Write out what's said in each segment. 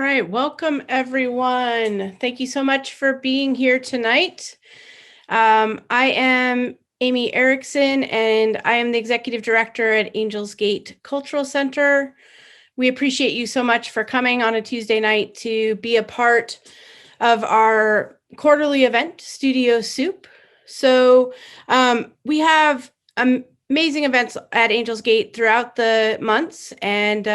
right, welcome everyone. Thank you so much for being here tonight. I am Amy Erickson, and I am the Executive Director at Angels Gate Cultural Center. We appreciate you so much for coming on a Tuesday night to be a part of our quarterly event, Studio Soup. So we have amazing events at Angels Gate throughout the months, and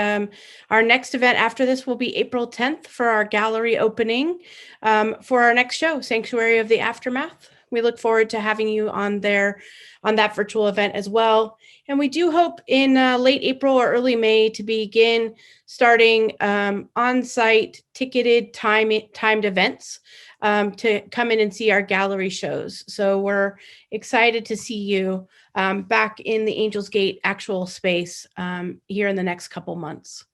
our next event after this will be April 10th for our gallery opening for our next show, Sanctuary of the Aftermath. We look forward to having you on that virtual event as well. And we do hope in late April or early May to begin starting on-site ticketed timed events to come in and see our gallery shows. So we're excited to see you back in the Angels Gate actual space here in the next couple months.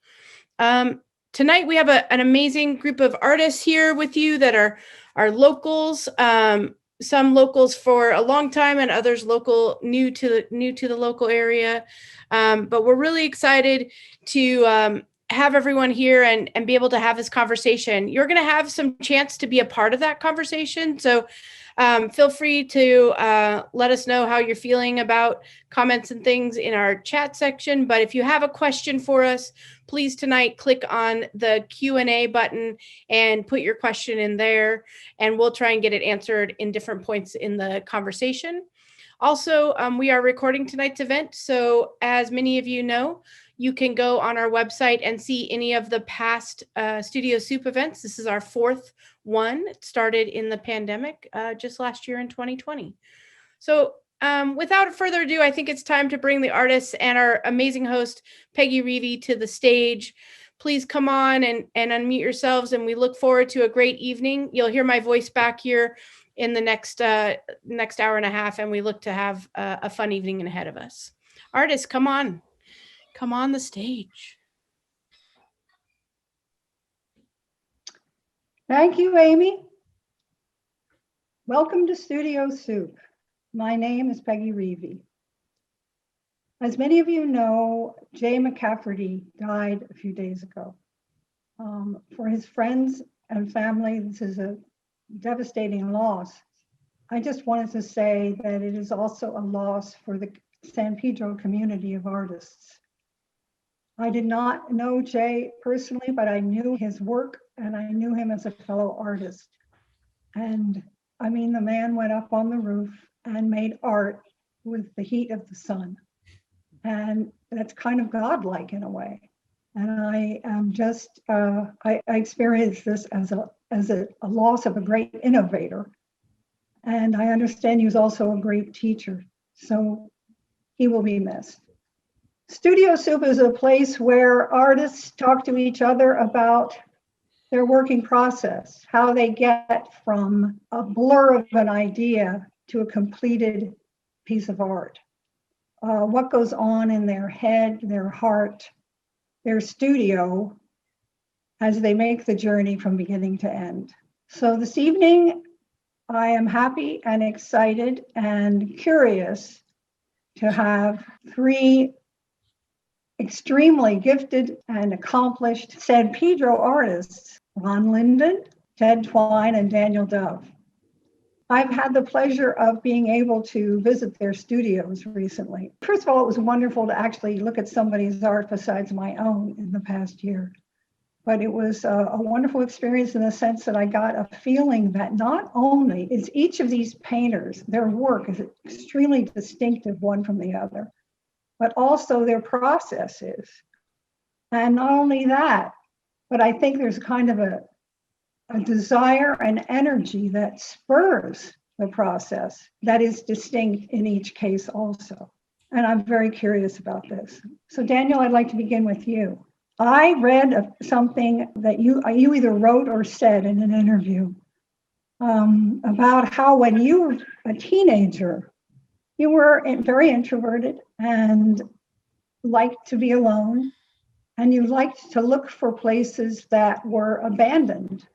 Tonight we have an amazing group of artists here with you that are locals. Some locals for a long time and others new to the local area. But we're really excited to have everyone here and be able to have this conversation. You're going to have some chance to be a part of that conversation. So feel free to let us know how you're feeling about comments and things in our chat section. But if you have a question for us, please tonight click on the Q&A button and put your question in there, and we'll try and get it answered in different points in the conversation. Also, we are recording tonight's event, so as many of you know, you can go on our website and see any of the past Studio Soup events. This is our fourth one. It started in the pandemic just last year in 2020. So without further ado, I think it's time to bring the artists and our amazing host, Peggy Reavey, to the stage. Please come on and unmute yourselves, and we look forward to a great evening. You'll hear my voice back here in the next hour and a half, and we look to have a fun evening ahead of us. Artists, come on the stage. Thank you, Amy. Welcome to Studio Soup. My name is Peggy Reavey. As many of you know, Jay McCafferty died a few days ago. For his friends and family, this is a devastating loss. I just wanted to say that it is also a loss for the San Pedro community of artists. I did not know Jay personally, but I knew his work and I knew him as a fellow artist. And I mean, the man went up on the roof and made art with the heat of the sun. And that's kind of godlike in a way. And I am just, I experienced this as a loss of a great innovator. And I understand he was also a great teacher. So he will be missed. Studio Soup is a place where artists talk to each other about their working process, how they get from a blur of an idea to a completed piece of art, what goes on in their head, their heart, their studio as they make the journey from beginning to end. So this evening, I am happy and excited and curious to have three extremely gifted and accomplished San Pedro artists, Linden, Ted Twine, and Daniel Dove. I've had the pleasure of being able to visit their studios recently. First of all, it was wonderful to actually look at somebody's art besides my own in the past year. But it was a wonderful experience in the sense that I got a feeling that not only is each of these painters, their work is extremely distinctive one from the other, but also their processes. And not only that, but I think there's kind of a desire and energy that spurs the process that is distinct in each case also. And I'm very curious about this. So Daniel, I'd like to begin with you. I read something that you either wrote or said in an interview about how when you were a teenager, you were very introverted and liked to be alone, and you liked to look for places that were abandoned.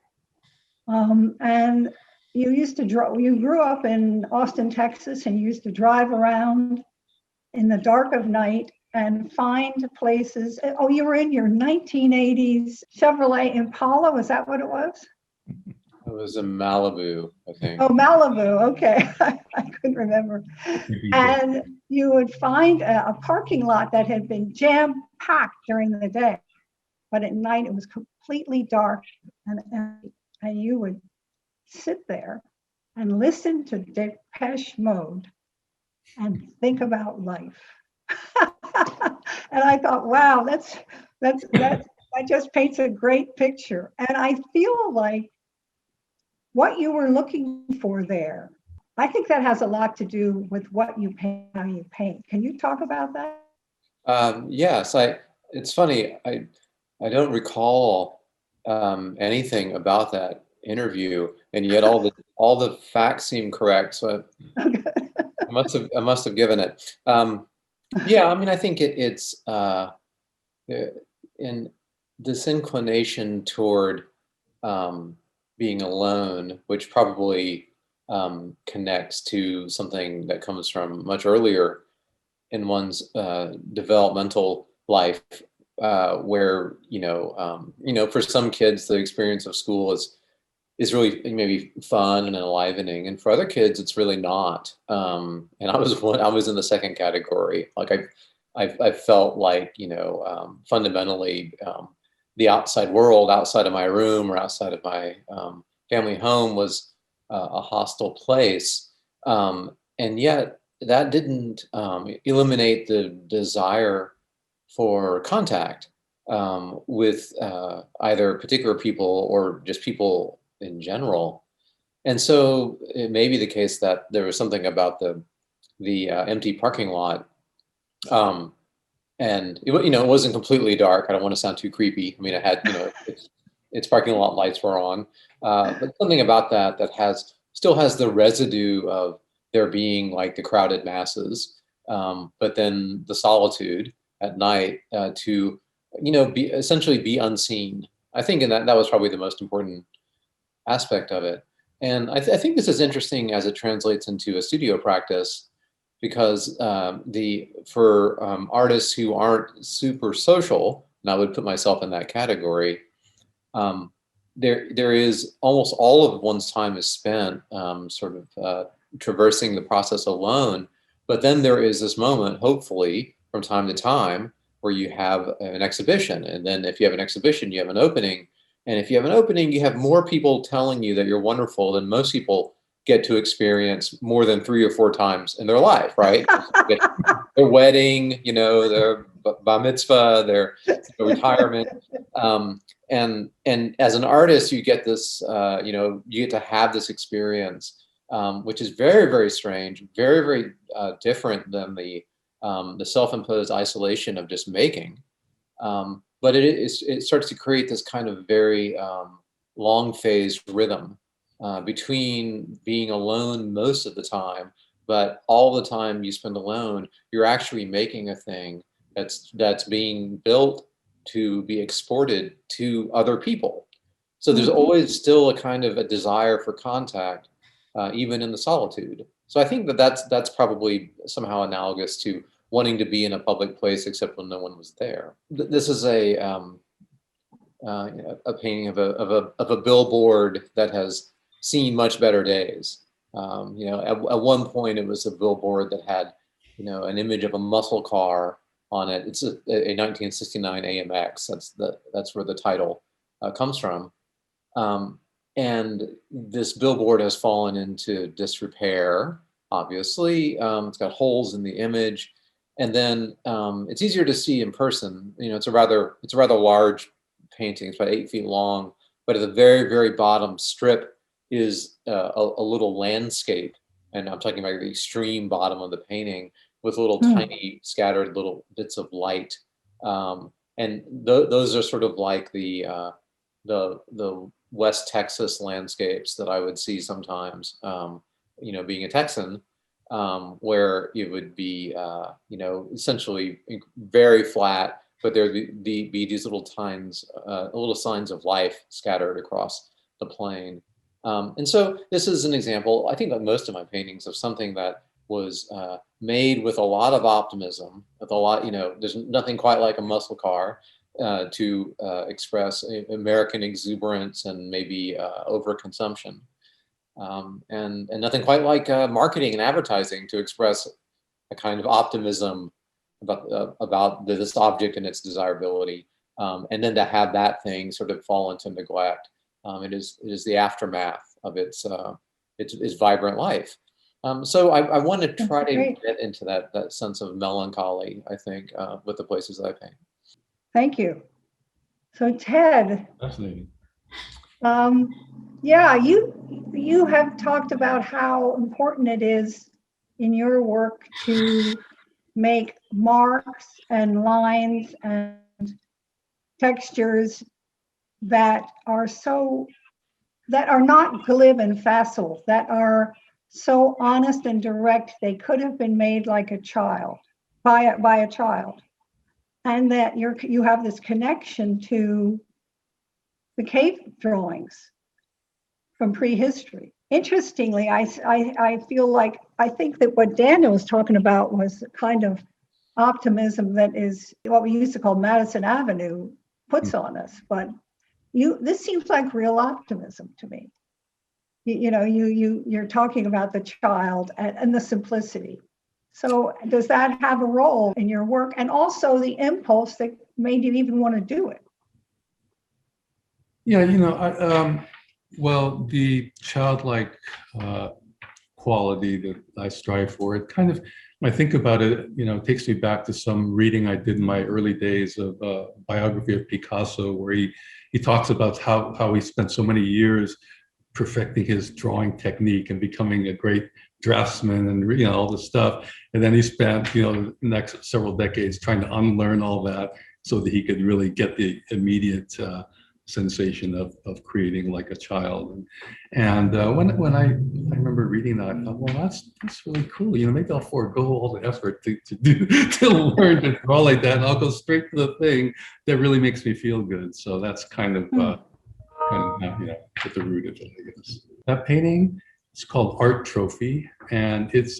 And you used to you grew up in Austin, Texas, and you used to drive around in the dark of night and find places. Oh, you were in your 1980s Chevrolet Impala, was that what it was? It was in Malibu, I think. Oh, Malibu, okay. I couldn't remember. And you would find a parking lot that had been jam-packed during the day, but at night it was completely dark and empty. And you would sit there and listen to Depeche Mode and think about life. And I thought, wow, that just paints a great picture. And I feel like what you were looking for there, I think that has a lot to do with what you paint, how you paint. Can you talk about that? Yes, it's funny. I don't recall anything about that interview, and yet all the facts seem correct. So I must have given it. Yeah, I mean, I think it's in this inclination toward being alone, which probably connects to something that comes from much earlier in one's developmental life, where for some kids the experience of school is really maybe fun and enlivening, and for other kids it's really not. And I was in the second category. Like I felt like fundamentally the outside world, outside of my room or outside of my family home, was a hostile place, and yet that didn't eliminate the desire for contact with either particular people or just people in general. And so it may be the case that there was something about the empty parking lot, and it wasn't completely dark. I don't want to sound too creepy. I mean, it had its parking lot lights were on, but something about that still has the residue of there being like the crowded masses, but then the solitude at night to essentially be unseen. I think, and that was probably the most important aspect of it. And I think this is interesting as it translates into a studio practice, because for artists who aren't super social, and I would put myself in that category, there is almost all of one's time is spent sort of traversing the process alone. But then there is this moment, hopefully, from time to time, where you have an exhibition. And then if you have an exhibition, you have an opening. And if you have an opening, you have more people telling you that you're wonderful than most people get to experience more than 3 or 4 times in their life, right? Their wedding, their bar mitzvah, their retirement. And as an artist, you get this, you get to have this experience, which is very, very strange, very, very different than the self-imposed isolation of just making. But it starts to create this kind of very long phase rhythm between being alone most of the time, but all the time you spend alone, you're actually making a thing that's being built to be exported to other people. So there's always still a kind of a desire for contact, even in the solitude. So I think that's probably somehow analogous to wanting to be in a public place except when no one was there. This is a painting of a billboard that has seen much better days. At one point it was a billboard that had, an image of a muscle car on it. It's a 1969 AMX. That's where the title comes from. And this billboard has fallen into disrepair. Obviously, it's got holes in the image, and then it's easier to see in person. It's a rather large painting. It's about 8 feet long, but at the very, very bottom strip is a little landscape, and I'm talking about the extreme bottom of the painting with little tiny scattered little bits of light, and those are sort of like the West Texas landscapes that I would see sometimes. Being a Texan, where it would be essentially very flat, but there'd be these little signs of life scattered across the plain. And so this is an example, I think, that most of my paintings, of something that was made with a lot of optimism, with a lot, there's nothing quite like a muscle car to express American exuberance and maybe overconsumption. And nothing quite like marketing and advertising to express a kind of optimism about this object and its desirability. And then to have that thing sort of fall into neglect. It is the aftermath of its vibrant life. So I want to try to get into that sense of melancholy, I think, with the places I paint. Thank you. So Ted, Fascinating. yeah, you have talked about how important it is in your work to make marks and lines and textures that are not glib and facile, that are so honest and direct they could have been made like a child, by a child, and that you have this connection to the cave drawings from prehistory. Interestingly, I feel like, I think that what Daniel was talking about was kind of optimism that is what we used to call Madison Avenue puts on us, but this seems like real optimism to me. You're talking about the child and the simplicity. So does that have a role in your work, and also the impulse that made you even want to do it? Yeah, well, the childlike quality that I strive for, it kind of, when I think about it, it takes me back to some reading I did in my early days of a biography of Picasso, where he talks about how he spent so many years perfecting his drawing technique and becoming a great draftsman and all this stuff. And then he spent the next several decades trying to unlearn all that so that he could really get the immediate sensation of creating like a child. And when I remember reading that, I thought, well, that's really cool. Maybe I'll forego all the effort to learn to draw like that, and I'll go straight to the thing that really makes me feel good. So that's kind of at the root of it, I guess. That painting, it's called Art Trophy, and it's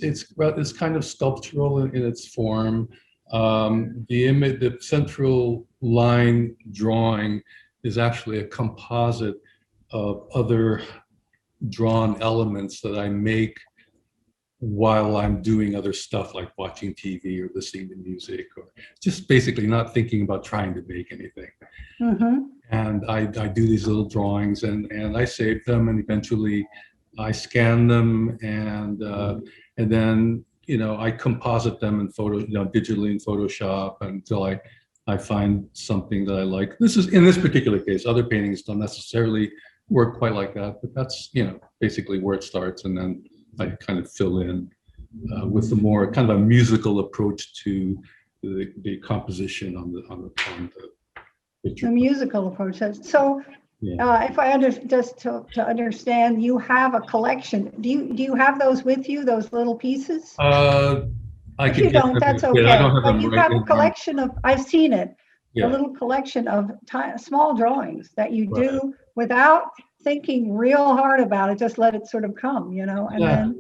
kind of sculptural in its form. The central line drawing is actually a composite of other drawn elements that I make while I'm doing other stuff like watching TV or listening to music, or just basically not thinking about trying to make anything. Mm-hmm. And I do these little drawings, and I save them, and eventually I scan them, and then I composite them in digitally in Photoshop until I find something that I like. This is, in this particular case, other paintings don't necessarily work quite like that, but that's basically where it starts, and then I kind of fill in with the more kind of a musical approach to the composition on the picture. The musical approach. So, Yeah. if I just to understand, you have a collection. Do you have those with you? Those little pieces? If you don't, that's okay. I don't have But them you right have a in mind. collection of. I've seen it. Yeah. A little collection of small drawings that you Right. do without thinking real hard about it. Just let it sort of come, and then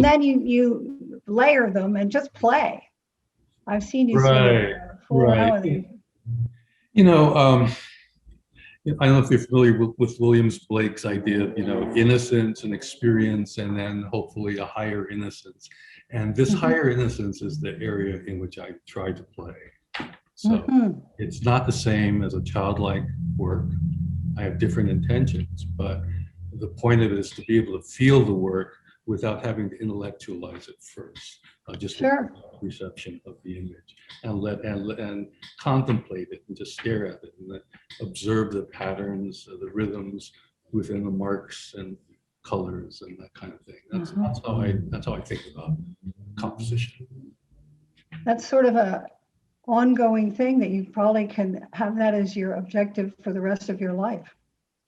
then you layer them and just play. I've seen you sort of fool around with it. I don't know if you're familiar with Williams Blake's idea of, innocence and experience, and then hopefully a higher innocence. And this higher innocence is the area in which I try to play. So it's not the same as a childlike work. I have different intentions, but the point of it is to be able to feel the work without having to intellectualize it first. Just perception of the image, and contemplate it, and just stare at it, and then observe the patterns, the rhythms within the marks and colors and that kind of thing. That's how I think about composition. That's sort of a ongoing thing that you probably can have that as your objective for the rest of your life,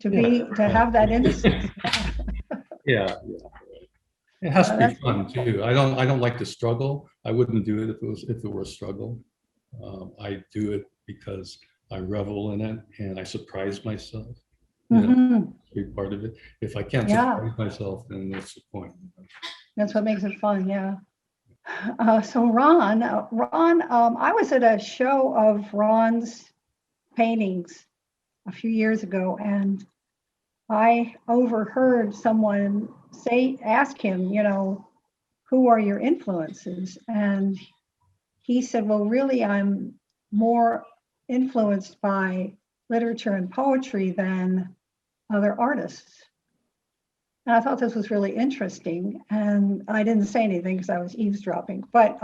to have that innocence. Yeah. It has to be fun too. I don't like to struggle. I wouldn't do it if it were a struggle. I do it because I revel in it and I surprise myself. Big part of it. If I can't surprise myself, then what's the point? That's what makes it fun. Yeah. So Ron, I was at a show of Ron's paintings a few years ago, and I overheard someone ask him, who are your influences? And he said, well, really, I'm more influenced by literature and poetry than other artists. And I thought this was really interesting. And I didn't say anything because I was eavesdropping. But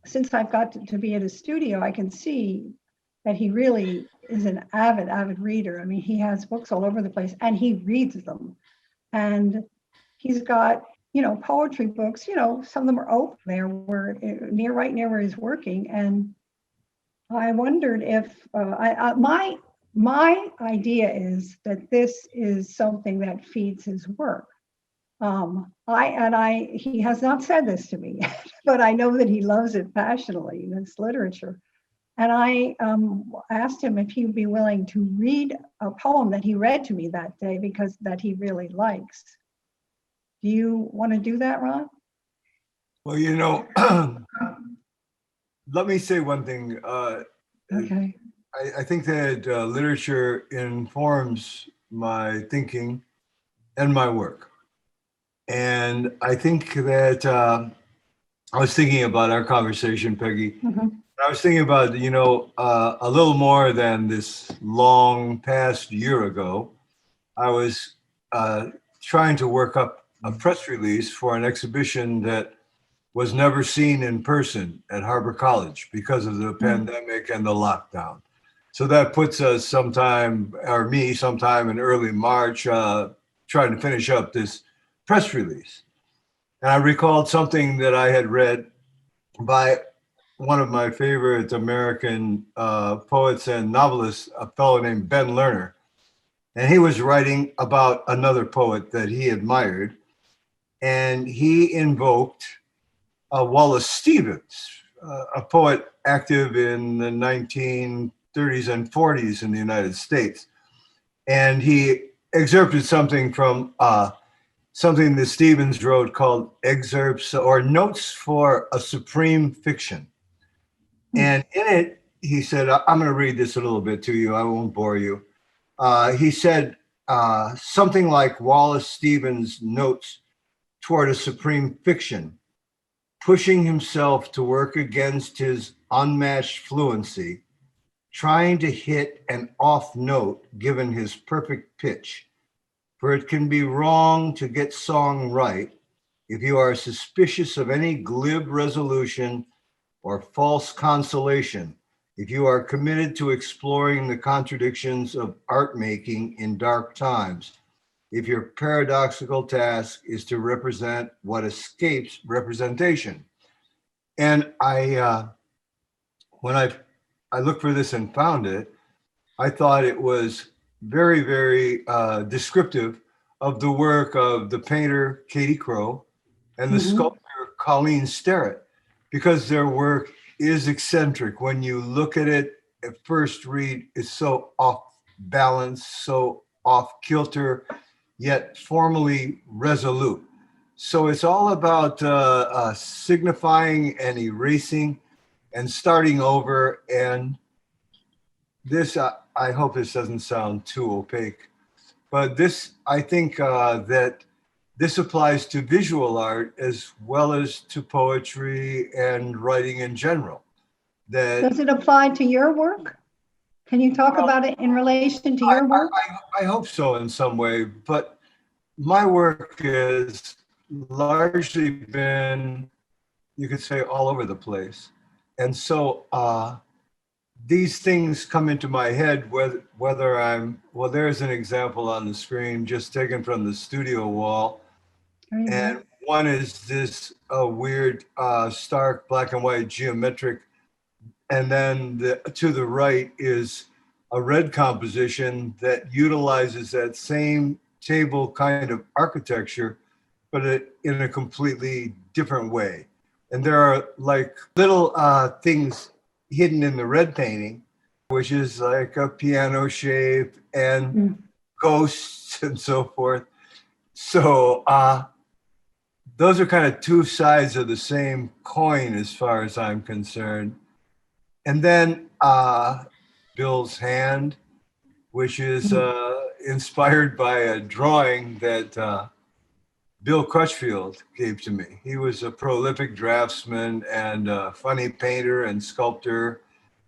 since I've got to be at his studio, I can see that he really is an avid reader. I mean, he has books all over the place and he reads them. And he's got, poetry books, some of them are open there right near where he's working. And I wondered if my idea is that this is something that feeds his work. He has not said this to me, but I know that he loves it passionately, this literature. And I asked him if he would be willing to read a poem that he read to me that day because that he really likes. Do you want to do that, Ron? Well, let me say one thing. Okay. I think that literature informs my thinking and my work. And I think that I was thinking about our conversation, Peggy. Mm-hmm. I was thinking about, a little more than this long past year ago, I was trying to work up a press release for an exhibition that was never seen in person at Harbor College because of the pandemic and the lockdown. So that puts us sometime in early March, trying to finish up this press release. And I recalled something that I had read by one of my favorite American poets and novelists, a fellow named Ben Lerner. And he was writing about another poet that he admired. And he invoked Wallace Stevens, a poet active in the 1930s and 40s in the United States. And he excerpted something from something that Stevens wrote called Excerpts or Notes for a Supreme Fiction. And in it, he said, I'm going to read this a little bit to you. I won't bore you. He said something like Wallace Stevens' notes toward a supreme fiction, pushing himself to work against his unmatched fluency, trying to hit an off note given his perfect pitch. For it can be wrong to get song right if you are suspicious of any glib resolution or false consolation, if you are committed to exploring the contradictions of art making in dark times, if your paradoxical task is to represent what escapes representation. And when I looked for this and found it, I thought it was very, very descriptive of the work of the painter Katie Crow and the sculptor Colleen Sterrett, because their work is eccentric. When you look at it at first read, it's so off balance, so off kilter, yet formally resolute. So it's all about signifying and erasing and starting over. And this, I hope this doesn't sound too opaque, but this, I think that this applies to visual art as well as to poetry and writing in general. Does it apply to your work? Can you talk about it in relation to your work? I hope so in some way, but my work has largely been, you could say, all over the place. And so these things come into my head, whether I'm, well, there's an example on the screen just taken from the studio wall. And one is this weird, stark black and white geometric. And then to the right is a red composition that utilizes that same table kind of architecture, but in a completely different way. And there are like little things hidden in the red painting, which is like a piano shape and ghosts and so forth. So those are kind of two sides of the same coin as far as I'm concerned. And then Bill's Hand, which is inspired by a drawing that Bill Crutchfield gave to me. He was a prolific draftsman and a funny painter and sculptor,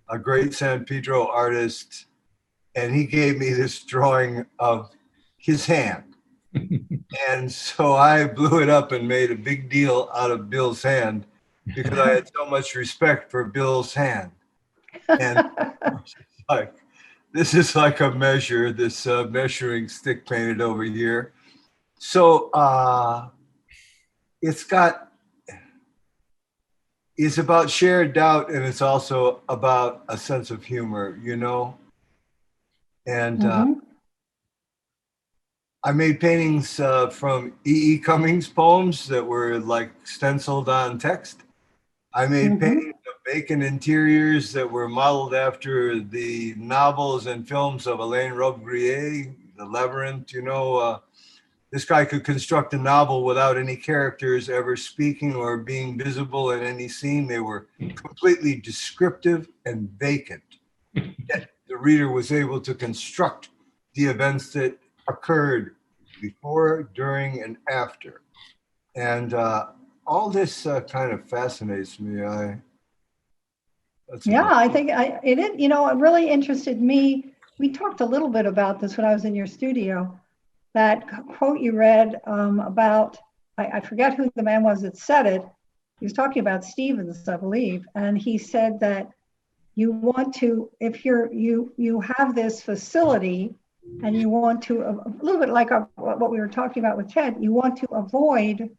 a great San Pedro artist. And he gave me this drawing of his hand. And so I blew it up and made a big deal out of Bill's Hand because I had so much respect for Bill's hand. And like, this is like a measure, this measuring stick painted over here. So it's about shared doubt, and it's also about a sense of humor, you know? And I made paintings from E.E. Cummings poems that were like stenciled on text. I made paintings of Bacon interiors that were modeled after the novels and films of Alain Robbe-Grillet, The Labyrinth. You know, this guy could construct a novel without any characters ever speaking or being visible in any scene. They were completely descriptive and vacant. Yet the reader was able to construct the events that occurred before, during, and after. And all this kind of fascinates me. I think it, you know, it really interested me. We talked a little bit about this when I was in your studio. That quote you read about, I forget who the man was that said it. He was talking about Stevens, I believe. And he said that you want to, if you have this facility and you want to, a little bit like what we were talking about with Ted, you want to avoid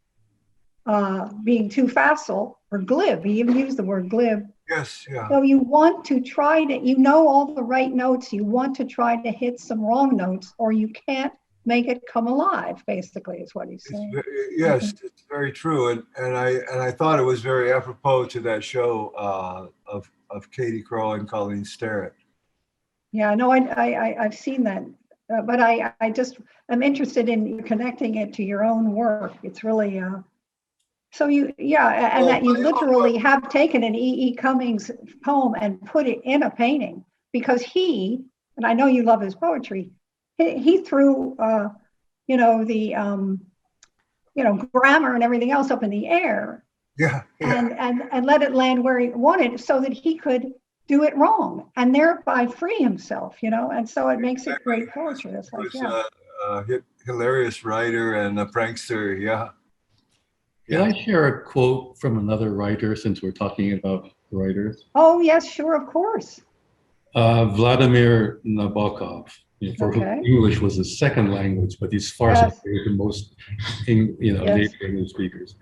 being too facile or glib. He even used the word glib. Yes, yeah. So you want to try to, you know, all the right notes. You want to try to hit some wrong notes, or you can't make it come alive, basically, is what he's saying. Yes, it's very true. And I thought it was very apropos to that show of Katie Crow and Colleen Sterrett. Yeah, no, I've seen that. But I just am interested in connecting it to your own work. It's really, so you, yeah, and that you literally have taken an E.E. Cummings poem and put it in a painting, because he, and I know you love his poetry, he threw, you know, the, you know, grammar and everything else up in the air. Yeah. And let it land where he wanted so that he could do it wrong and thereby free himself, you know, and so it makes it great poetry. It's like, yeah. Hilarious writer and a prankster, yeah. Can I share a quote from another writer, since we're talking about writers? Oh, yes, sure, of course. Vladimir Nabokov, for whom English was his second language, but he's far superior to most, native English speakers.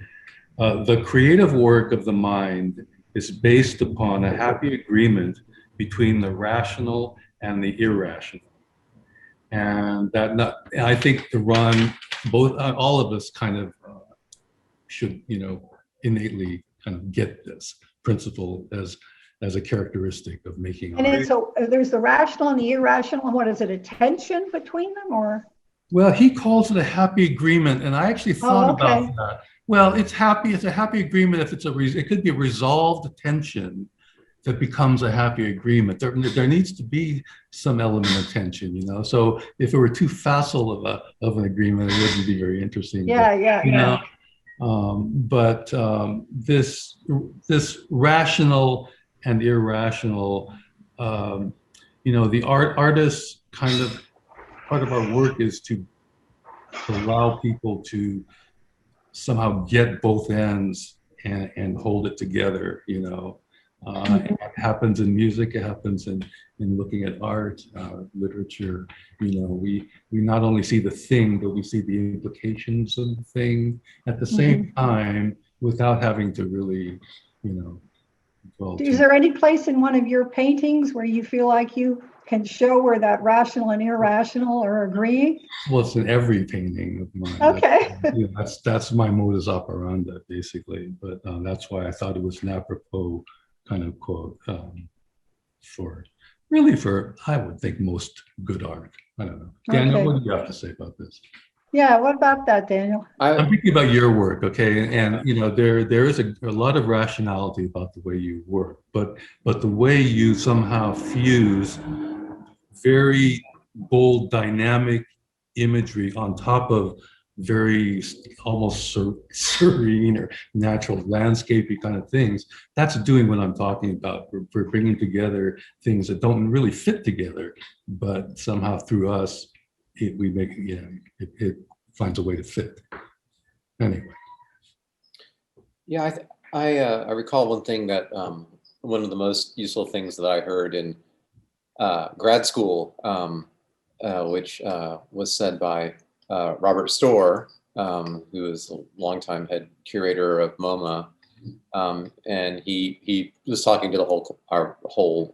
The creative work of the mind is based upon a happy agreement between the rational and the irrational. And I think to run both, all of us kind of should, innately kind of get this principle as a characteristic of making art. And so there's the rational and the irrational, and what is it, a tension between them, or? Well, he calls it a happy agreement, and I actually thought about that. Well, it's a happy agreement if it could be a resolved tension that becomes a happy agreement. There needs to be some element of tension, So if it were too facile of an agreement, it wouldn't be very interesting. But this rational and irrational, the artists kind of, part of our work is to allow people to somehow get both ends and hold it together, It happens in music, it happens in looking at art, literature. We not only see the thing, but we see the implications of the thing at the same time without having to really, Is there any place in one of your paintings where you feel like you can show where that rational and irrational are agreeing? Well, it's in every painting of mine. Okay. That's my modus operandi, basically. But that's why I thought it was an apropos kind of quote for, I would think, most good art. I don't know. Daniel, what do you have to say about this? Yeah, what about that, Daniel? I'm I, thinking about your work, okay, and you know there is a lot of rationality about the way you work, but the way you somehow fuse very bold, dynamic imagery on top of very almost serene or natural landscapey kind of things. That's doing what I'm talking about. We're bringing together things that don't really fit together, but somehow through us, we make it finds a way to fit. Anyway. yeah, I recall one thing that one of the most useful things that I heard in grad school, which was said by Robert Storr, who is a longtime head curator of MoMA, and he was talking to our whole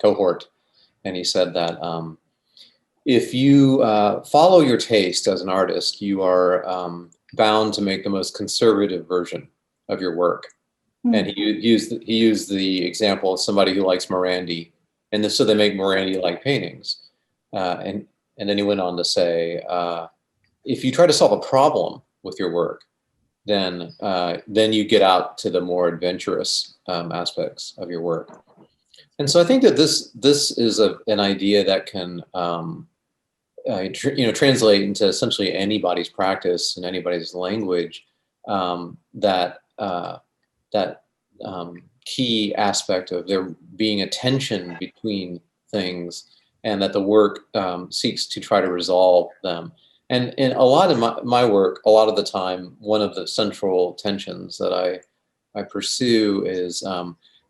cohort, and he said that if you follow your taste as an artist, you are bound to make the most conservative version of your work. And he used the example of somebody who likes Morandi, and so they make Morandi-like paintings. And then he went on to say, if you try to solve a problem with your work, then you get out to the more adventurous aspects of your work. And so I think that this is an idea that can translate into essentially anybody's practice and anybody's language. That key aspect of there being a tension between things, and that the work seeks to try to resolve them. And in a lot of my work, a lot of the time, one of the central tensions that I pursue is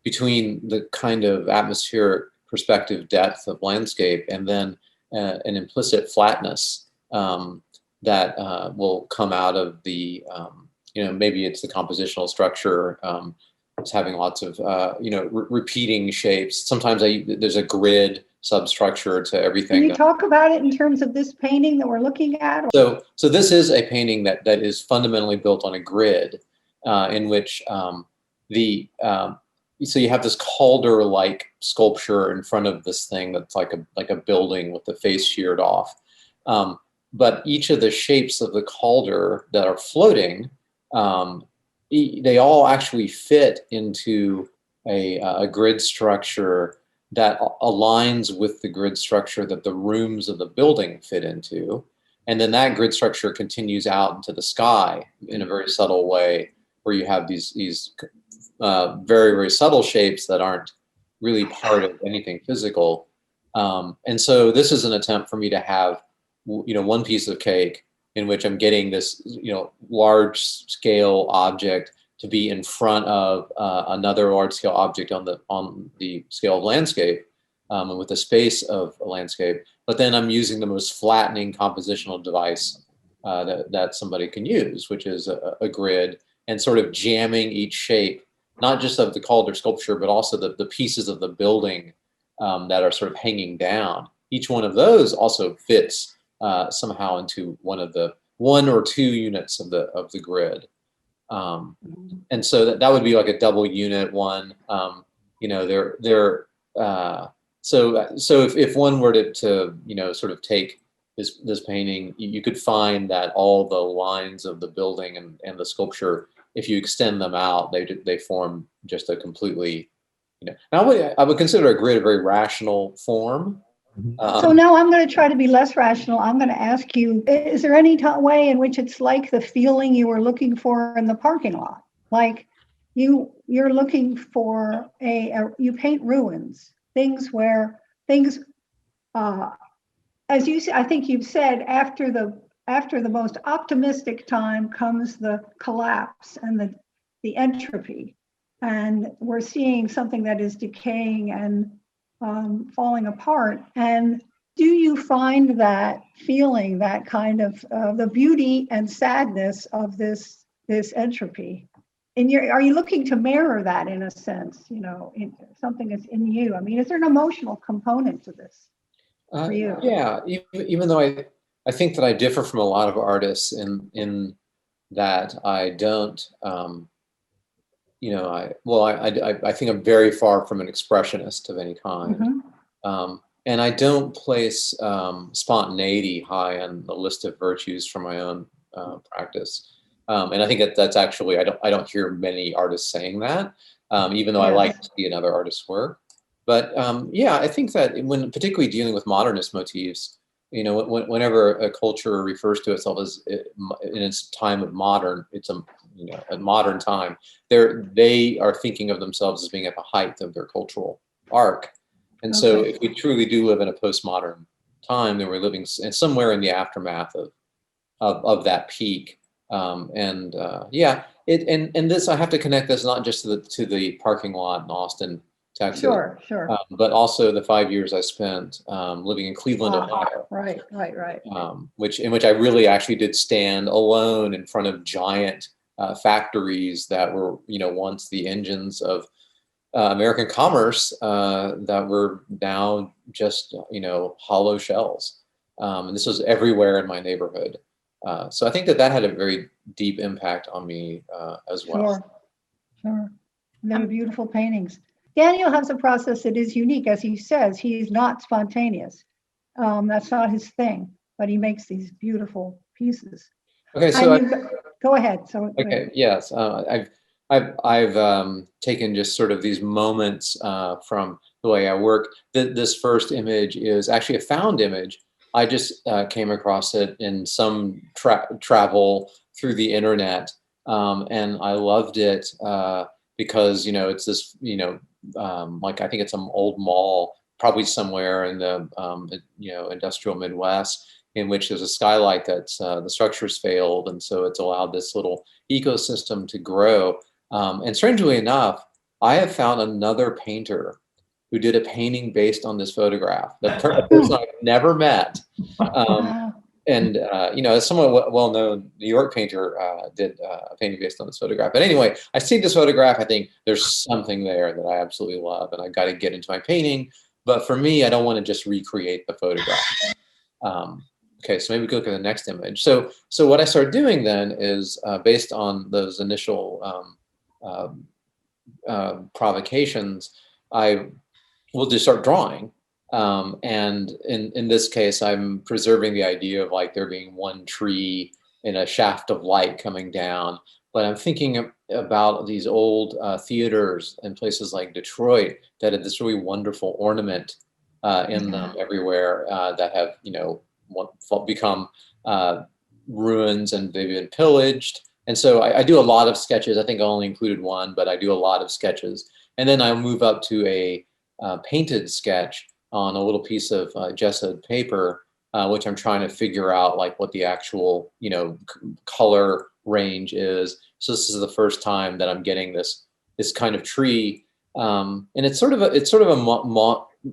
between the kind of atmospheric perspective depth of landscape and then an implicit flatness that will come out of the, maybe it's the compositional structure. It's having lots of, repeating shapes. Sometimes there's a grid substructure to everything. Can you talk about it in terms of this painting that we're looking at? So this is a painting that is fundamentally built on a grid, in which so you have this cauldre-like sculpture in front of this thing that's like a building with the face sheared off. But each of the shapes of the cauldre that are floating, they all actually fit into a grid structure that aligns with the grid structure that the rooms of the building fit into. And then that grid structure continues out into the sky in a very subtle way, where you have these very, very subtle shapes that aren't really part of anything physical. And so this is an attempt for me to have, one piece of cake in which I'm getting this, large scale object to be in front of another large scale object on the scale of landscape, and with the space of a landscape. But then I'm using the most flattening compositional device that somebody can use, which is a grid, and sort of jamming each shape, not just of the cauldre sculpture, but also the pieces of the building that are sort of hanging down. Each one of those also fits somehow into one or two units of the grid. And so that would be like a double unit one. So if one were to sort of take this painting, you could find that all the lines of the building and the sculpture, if you extend them out, they form just a completely, Now I would consider a grid a very rational form. So now I'm going to try to be less rational. I'm going to ask you, is there any way in which it's like the feeling you were looking for in the parking lot? Like you're looking for you paint ruins, things where things, as you said, I think you've said, after the most optimistic time comes the collapse and the entropy. And we're seeing something that is decaying and falling apart. And do you find that feeling, that kind of the beauty and sadness of this entropy? Are you looking to mirror that in a sense? Something that's in you. I mean, is there an emotional component to this for you? Yeah, even though I think that I differ from a lot of artists in that I don't. I think I'm very far from an expressionist of any kind. Mm-hmm. And I don't place spontaneity high on the list of virtues for my own practice. And I think that's actually, I don't hear many artists saying that, even though I like to see another artist's work. But yeah, I think that when particularly dealing with modernist motifs, you know, whenever a culture refers to itself as in its time of modern, it's a, you know, a modern time, they are thinking of themselves as being at the height of their cultural arc. And so if we truly do live in a postmodern time, then we're living somewhere in the aftermath of that peak. Yeah, and this, I have to connect this not just to the parking lot in Austin, Texas, Sure. but also the 5 years I spent living in Cleveland, Ohio. Right. In which I really actually did stand alone in front of giant factories that were, you know, once the engines of American commerce that were now just, you know, hollow shells. And this was everywhere in my neighborhood. So I think that had a very deep impact on me as well. Sure. They're beautiful paintings. Daniel has a process that is unique. As he says, he's not spontaneous. That's not his thing, but he makes these beautiful pieces. Okay, so go ahead. Okay, yes, I've taken just sort of these moments from the way I work. This first image is actually a found image. I just came across it in some travel through the internet, and I loved it because, you know, it's this, you know, like I think it's some old mall, probably somewhere in the you know, industrial Midwest, in which there's a skylight that's the structure's failed, and so it's allowed this little ecosystem to grow. And strangely enough, I have found another painter who did a painting based on this photograph. A person I've never met. And, you know, a somewhat well-known New York painter did a painting based on this photograph. But anyway, I see this photograph. I think there's something there that I absolutely love, and I got to get into my painting. But for me, I don't want to just recreate the photograph. Okay, so maybe we can look at the next image. So what I started doing then is based on those initial provocations, I will just start drawing. And in this case, I'm preserving the idea of like there being one tree and a shaft of light coming down. But I'm thinking about these old theaters in places like Detroit that had this really wonderful ornament in them everywhere that have, you know, become ruins, and they've been pillaged. And so I do a lot of sketches. I think I only included one, but I do a lot of sketches. And then I'll move up to a painted sketch on a little piece of gessoed paper, which I'm trying to figure out like what the actual, you know, color range is. So this is the first time that I'm getting this kind of tree, and it's sort of a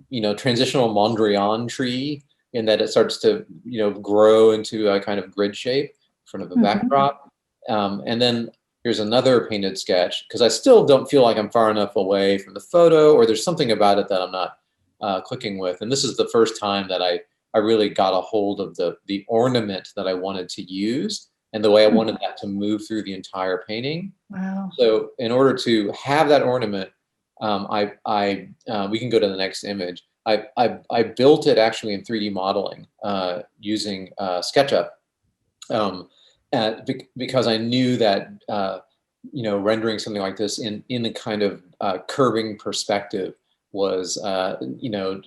you know, transitional Mondrian tree, in that it starts to, you know, grow into a kind of grid shape in front of a backdrop. And then here's another painted sketch, because I still don't feel like I'm far enough away from the photo, or there's something about it that I'm not clicking with. And this is the first time that I really got a hold of the ornament that I wanted to use, and the way I wanted that to move through the entire painting. Wow. So in order to have that ornament, we can go to the next image. I built it actually in 3D modeling using SketchUp, because I knew that you know, rendering something like this in a kind of curving perspective was you know,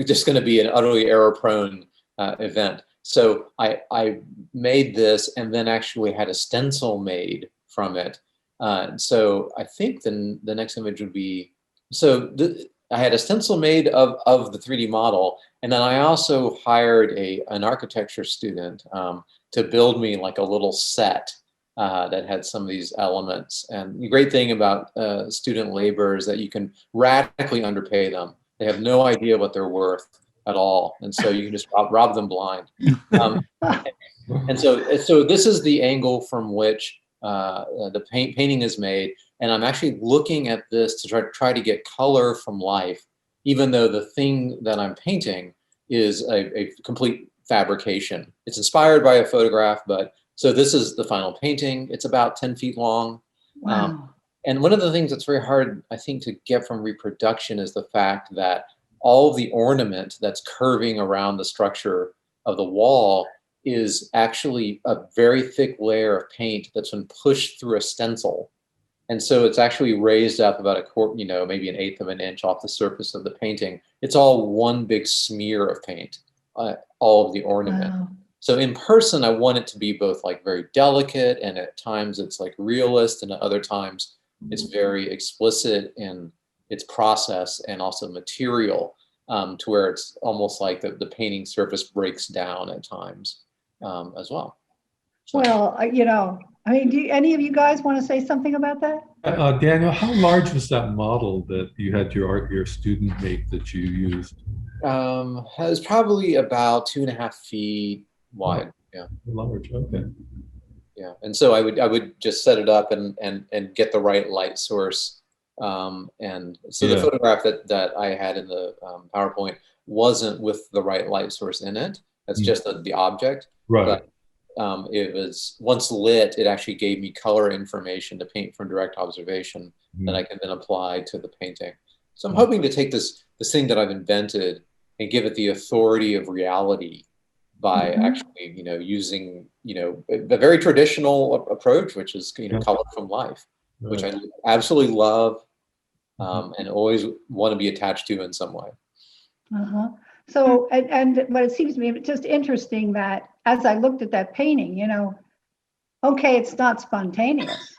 just going to be an utterly error-prone event. So I made this, and then actually had a stencil made from it. So I think then the next image would be, I had a stencil made of the 3D model, and then I also hired an architecture student to build me like a little set that had some of these elements. And the great thing about student labor is that you can radically underpay them. They have no idea what they're worth at all, and so you can just rob them blind. And so this is the angle from which the painting is made. And I'm actually looking at this to try to get color from life, even though the thing that I'm painting is a complete fabrication. It's inspired by a photograph, but so this is the final painting. It's about 10 feet long. Wow. And one of the things that's very hard, I think, to get from reproduction is the fact that all of the ornament that's curving around the structure of the wall is actually a very thick layer of paint that's been pushed through a stencil. And so it's actually raised up about a quarter, maybe an eighth of an inch off the surface of the painting. It's all one big smear of paint, all of the ornament. Wow. So in person, I want it to be both like very delicate, and at times it's like realist, and at other times it's very explicit in its process and also material, to where it's almost like the painting surface breaks down at times as well. So, Well, do any of you guys want to say something about that? Daniel, how large was that model that you had your student make that you used? it was probably about 2.5 feet wide. Yeah. Large, okay. Yeah. And so I would just set it up and get the right light source. And so the photograph that I had in the PowerPoint wasn't with the right light source in it. That's just the object. Right. But it was, once lit, it actually gave me color information to paint from direct observation that I can then apply to the painting. So I'm hoping to take this thing that I've invented and give it the authority of reality by actually, using, a very traditional approach, which is, color from life, which I absolutely love and always want to be attached to in some way. So, but it seems to me just interesting that as I looked at that painting, okay, it's not spontaneous,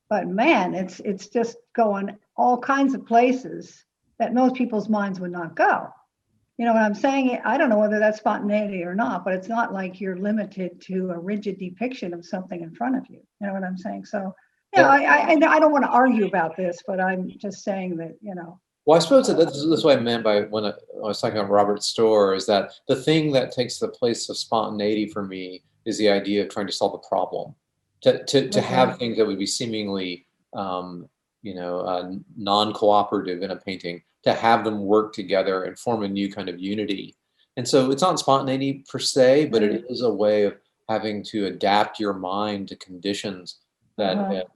but man, it's just going all kinds of places that most people's minds would not go. You know what I'm saying? I don't know whether that's spontaneity or not, but it's not like you're limited to a rigid depiction of something in front of you. You know what I'm saying? So, I don't want to argue about this, but I'm just saying that, Well, I suppose that's what I meant by when I was talking about Robert Storr, is that the thing that takes the place of spontaneity for me is the idea of trying to solve a problem, to have things that would be seemingly, non-cooperative in a painting, to have them work together and form a new kind of unity. And so it's not spontaneity per se, but it is a way of having to adapt your mind to conditions that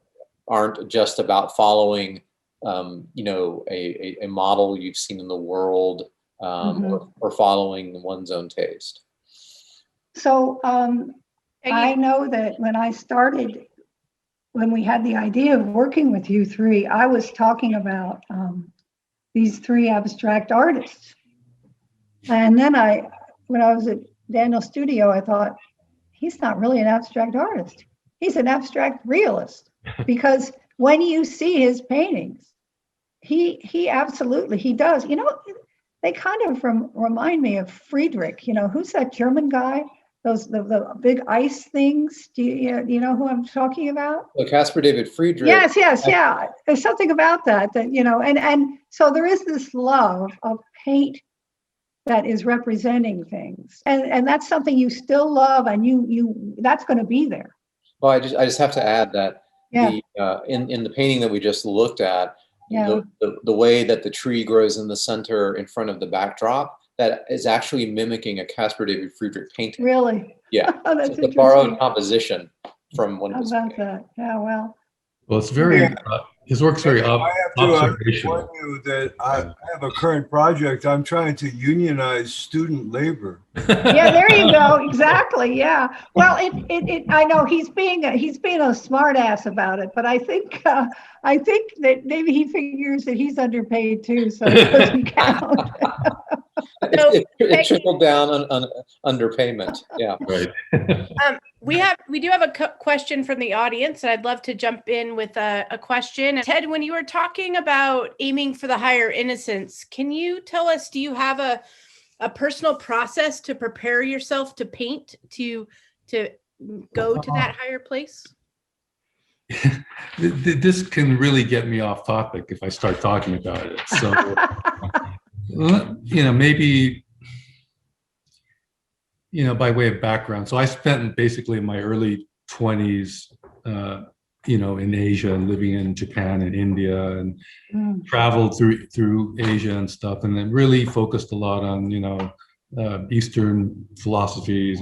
aren't just about following a model you've seen in the world, or following one's own taste. So I know that when we had the idea of working with you three, I was talking about these three abstract artists. And then when I was at Daniel's studio, I thought, he's not really an abstract artist. He's an abstract realist, because when you see his paintings, he absolutely, he does. They kind of remind me of Friedrich. Who's that German guy? The big ice things. Do you know who I'm talking about? Well, Caspar David Friedrich. Yes, yeah. There's something about that and so there is this love of paint that is representing things, and that's something you still love, and you that's going to be there. Well, I just have to add that in the painting that we just looked at, the way that the tree grows in the center in front of the backdrop, that is actually mimicking a Caspar David Friedrich painting. Really? Yeah. Oh, that's it's a borrowed composition from one of his paintings. How about that? Yeah, well. Well, it's very, his work's very I have to observational. warn you that I have a current project. I'm trying to unionize student labor. Yeah, there you go. Exactly. Yeah. Well, I know he's being a smart ass about it, but I think that maybe he figures that he's underpaid too, so it doesn't count. It trickled down on underpayment. Yeah. Right. We do have a question from the audience, and I'd love to jump in with a question. Ted, when you were talking about aiming for the higher innocence, can you tell us, do you have a personal process to prepare yourself to paint, to go to that higher place? This can really get me off topic if I start talking about it. So, maybe, by way of background. So I spent basically my early 20s, in Asia, and living in Japan and India, and traveled through Asia and stuff, and then really focused a lot on, Eastern philosophies,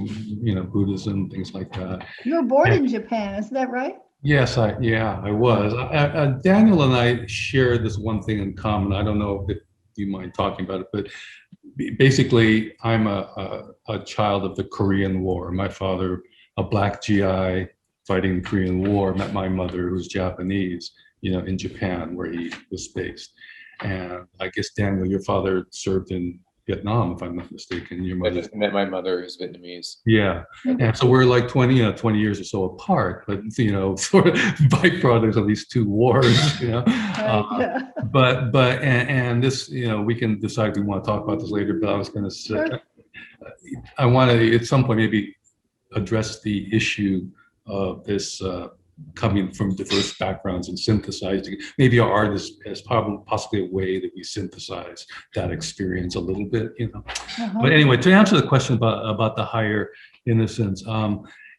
Buddhism, things like that. You were born in Japan, is that right? Yes, I was. Daniel and I share this one thing in common. I don't know if you mind talking about it, but basically, I'm a child of the Korean War. My father, a black GI fighting the Korean War, met my mother, who's Japanese, in Japan, where he was based. And I guess, Daniel, your father served in Vietnam, if I'm not mistaken. Your I mother. just met my mother, who's Vietnamese. Yeah. And so we're like 20 years or so apart, but, sort of byproducts of these two wars, Yeah. and this, we can decide if we want to talk about this later, but I was going to say, Sure. I want to, at some point, maybe address the issue of this coming from diverse backgrounds and synthesizing. Maybe our art is possibly a way that we synthesize that experience a little bit, Uh-huh. But anyway, to answer the question about the higher innocence,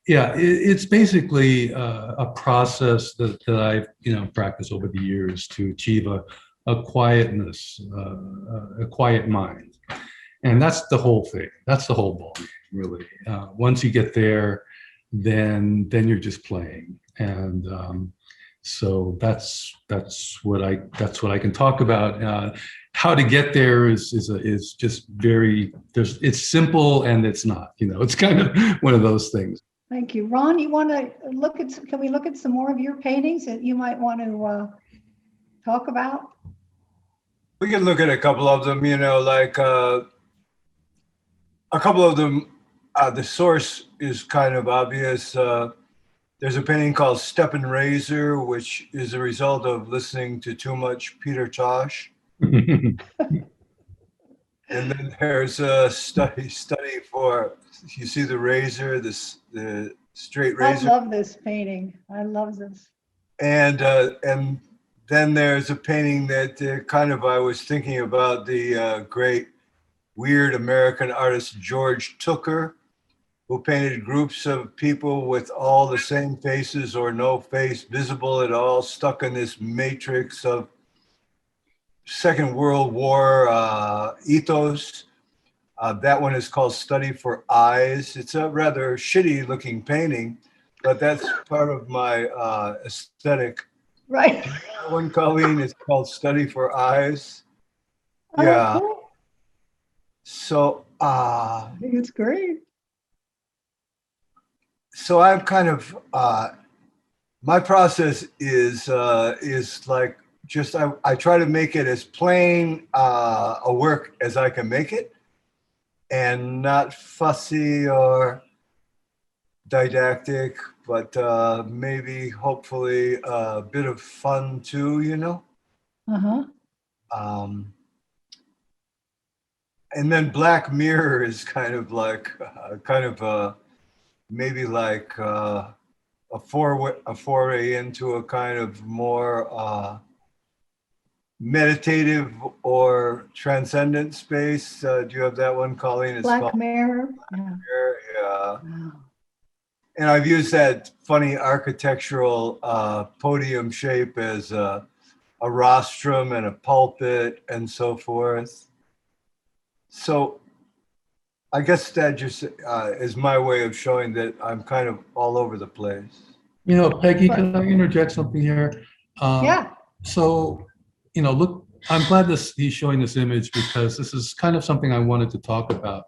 it's basically a process that I've practiced over the years to achieve a quietness, a quiet mind, and that's the whole thing. That's the whole ballgame, really. Once you get there, then you're just playing, and so that's what I can talk about. How to get there is just very, it's simple and it's not, it's kind of one of those things. Thank you. Ron, you want to can we look at some more of your paintings that you might want to talk about? We can look at a couple of them, like a couple of them, the source is kind of obvious. There's a painting called Step and Razor, which is a result of listening to too much Peter Tosh. And then there's a study for, you see the razor, the straight razor. I love this painting. I love this. And then there's a painting that I was thinking about the great weird American artist George Tooker, who painted groups of people with all the same faces or no face visible at all, stuck in this matrix of Second World War ethos. That one is called Study for Eyes. It's a rather shitty looking painting, but that's part of my aesthetic. Right. That one, Colleen, is called Study for Eyes. Oh, Yeah. cool. So I think it's great. so I'm kind of my process is like just I try to make it as plain a work as I can make it, and not fussy or didactic, but maybe hopefully a bit of fun too, Uh-huh. And then Black Mirror is kind of like maybe like a foray into a kind of more meditative or transcendent space. Do you have that one, Colleen? It's Black called Mirror. Yeah. Mirror, yeah. Wow. And I've used that funny architectural podium shape as a rostrum and a pulpit and so forth. So I guess that just is my way of showing that I'm kind of all over the place. Peggy, can I interject something here? Yeah. So, look, I'm glad he's showing this image, because this is kind of something I wanted to talk about.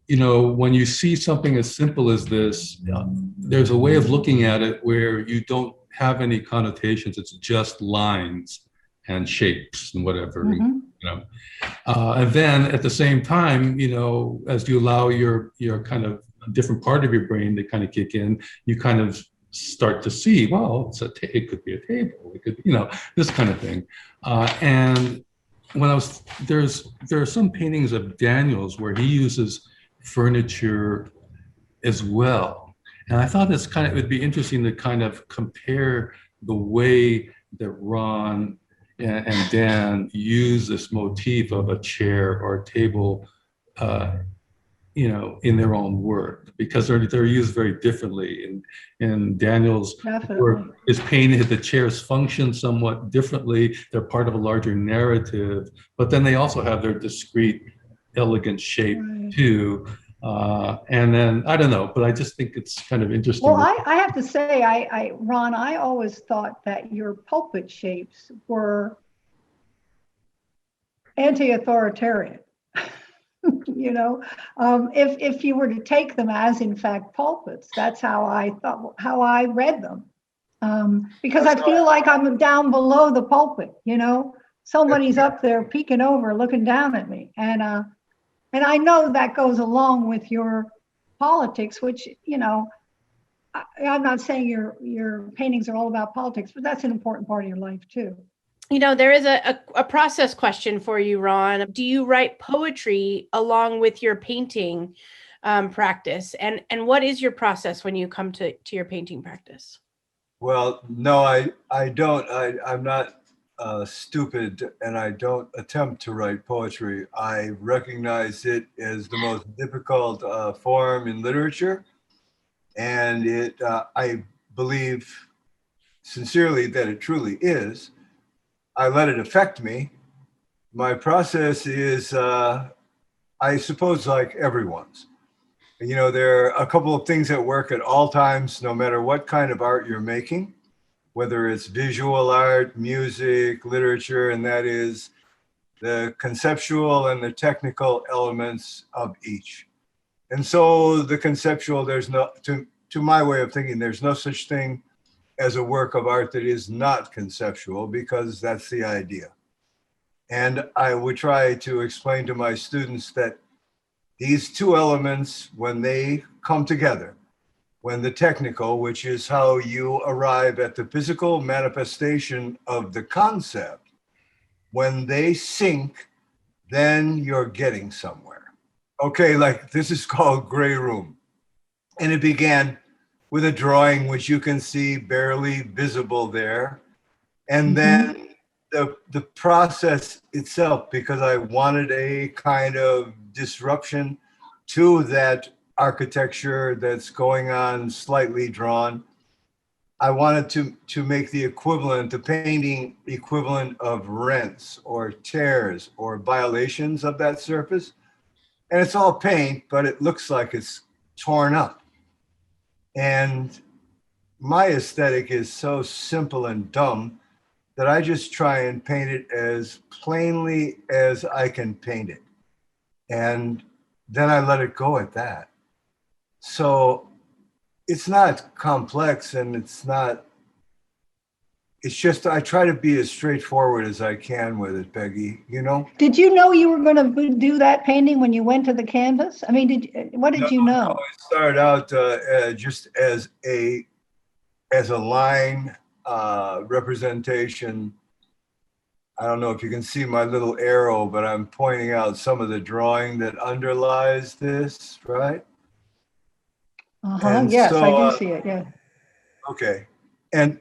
When you see something as simple as this, there's a way of looking at it where you don't have any connotations. It's just lines and shapes and whatever. Mhm. And then at the same time, as you allow your kind of a different part of your brain to kind of kick in, you kind of start to see, well, it could be a table, it could, this kind of thing. And when there are some paintings of Daniel's where he uses furniture as well. And I thought it would be interesting to kind of compare the way that Ron and Dan use this motif of a chair or a table, in their own work, because they're used very differently. And Daniel's Definitely. work is painted, the chairs function somewhat differently. They're part of a larger narrative, but then they also have their discrete, elegant shape Right. too. And then, I don't know, but I just think it's kind of interesting. Well, I have to say, Ron, I always thought that your pulpit shapes were anti-authoritarian. You know, if you were to take them as in fact pulpits, that's how I read them. Because I feel like I'm down below the pulpit, you know, somebody's up there peeking over, looking down at me. And I know that goes along with your politics, which, you know, I'm not saying your paintings are all about politics, but that's an important part of your life too. You know, there is a process question for you, Ron. Do you write poetry along with your painting practice? And what is your process when you come to your painting practice? Well, no, I don't. I'm not stupid, and I don't attempt to write poetry. I recognize it as the most difficult form in literature, and I believe sincerely that it truly is. I let it affect me. My process is, I suppose, like everyone's. You know, there are a couple of things that work at all times, no matter what kind of art you're making, whether it's visual art, music, literature, and that is the conceptual and the technical elements of each. And so the conceptual, there's no, to my way of thinking, there's no such thing as a work of art that is not conceptual, because that's the idea. And I would try to explain to my students that these two elements, when they come together, when the technical, which is how you arrive at the physical manifestation of the concept, when they sync, then you're getting somewhere. Okay, like this is called Gray Room. And it began with a drawing which you can see barely visible there. And then the process itself, because I wanted a kind of disruption to that architecture that's going on, slightly drawn. I wanted to make the equivalent, the painting equivalent of rents or tears or violations of that surface. And it's all paint, but it looks like it's torn up. And my aesthetic is so simple and dumb that I just try and paint it as plainly as I can paint it. And then I let it go at that. So it's not complex, and it's just, I try to be as straightforward as I can with it, Peggy, you know? Did you know you were going to do that painting when you went to the canvas? I mean, what did you know? No, it started out just as a line representation. I don't know if you can see my little arrow, but I'm pointing out some of the drawing that underlies this, right? Yes, so, I do see it, yeah. Okay. And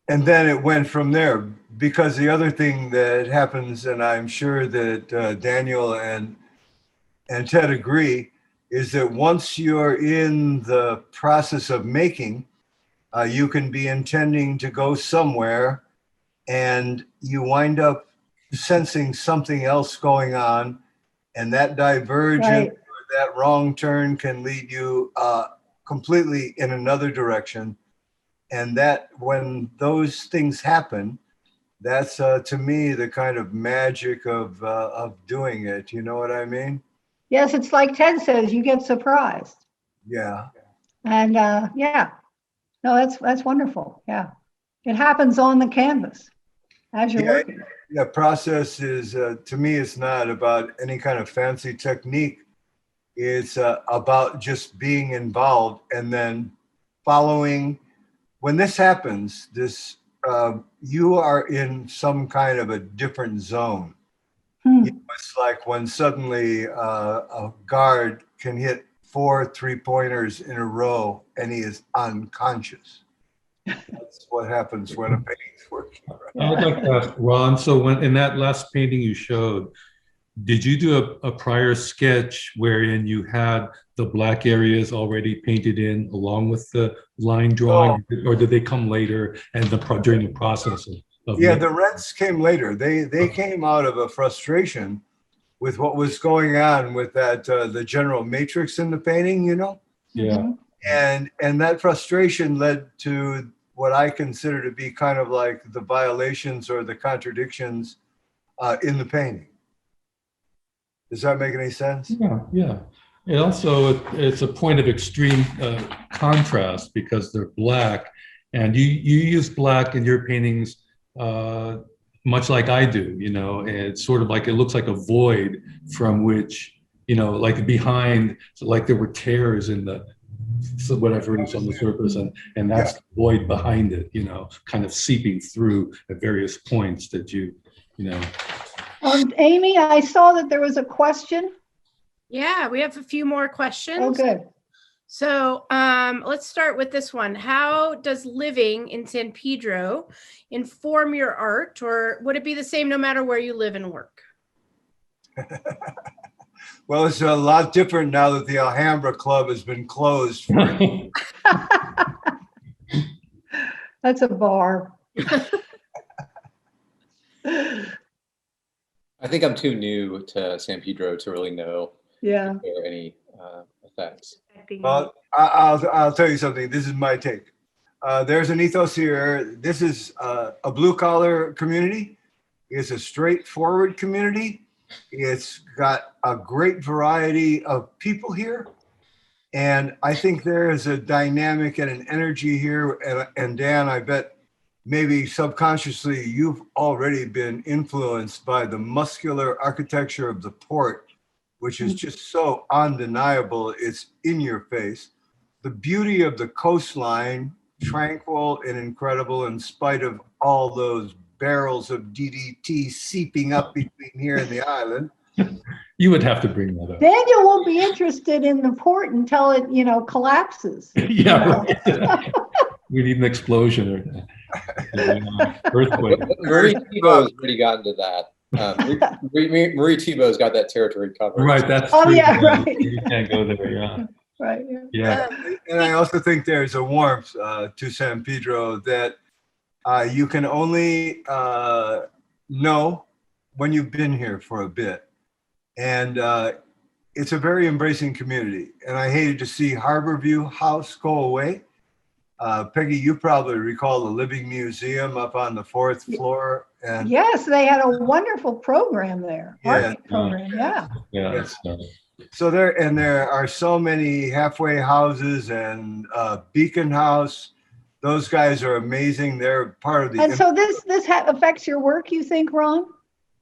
then it went from there, because the other thing that happens, and I'm sure that Daniel and Ted agree, is that once you're in the process of making, you can be intending to go somewhere, and you wind up sensing something else going on, and that divergence, Right. or that wrong turn can lead you completely in another direction. And that, when those things happen, that's to me the kind of magic of doing it. You know what I mean? Yes, it's like Ted says, you get surprised. Yeah. And yeah, no, that's wonderful. Yeah, it happens on the canvas as you're working. The process is, to me, it's not about any kind of fancy technique. It's about just being involved and then following. When this happens, you are in some kind of a different zone. You know, it's like when suddenly a guard can hit 4 3-pointers in a row and he is unconscious. That's what happens when a painting's working. Right? I would like to ask Ron, so when in that last painting you showed, did you do a prior sketch wherein you had the black areas already painted in along with the line drawing, or did they come later and during the process of Yeah, the rents came later. They came out of a frustration with what was going on with that the general matrix in the painting, you know? Yeah. And that frustration led to what I consider to be kind of like the violations or the contradictions in the painting. Does that make any sense? Yeah, yeah. And also, it's a point of extreme contrast because they're black, and you use black in your paintings much like I do. You know, it's sort of like it looks like a void from which, you know, like behind, so like there were tears in the, so whatever is on the surface, and that's the void behind it. You know, kind of seeping through at various points that you know. Amy, I saw that there was a question. Yeah, we have a few more questions. Oh, good. So let's start with this one. How does living in San Pedro inform your art, or would it be the same no matter where you live and work? Well, it's a lot different now that the Alhambra Club has been closed. That's a bar. I think I'm too new to San Pedro to really know Yeah. if there are any effects. Well, I'll tell you something. This is my take. There's an ethos here. This is a blue collar community. It's a straightforward community. It's got a great variety of people here. And I think there is a dynamic and an energy here. And Dan, I bet maybe subconsciously you've already been influenced by the muscular architecture of the port, which is just so undeniable. It's in your face. The beauty of the coastline, tranquil and incredible in spite of all those barrels of DDT seeping up between here and the island. You would have to bring that up. Daniel won't be interested in the port until it, collapses. Yeah, right. We need an explosion or earthquake. Marie Thibault's already gotten to that. Marie Thibault's got that territory covered. Right, that's Oh, true. yeah, right. You can't go there, yeah. Right. Yeah. And I also think there's a warmth to San Pedro that you can only know when you've been here for a bit. And it's a very embracing community. And I hated to see Harborview House go away. Peggy, you probably recall the Living Museum up on the 4th floor. And Yes, they had a wonderful program there. Yeah. Art program, yeah. Yeah. Yes. So there are so many halfway houses and Beacon House. Those guys are amazing. They're part of the. And so this affects your work, you think, Ron?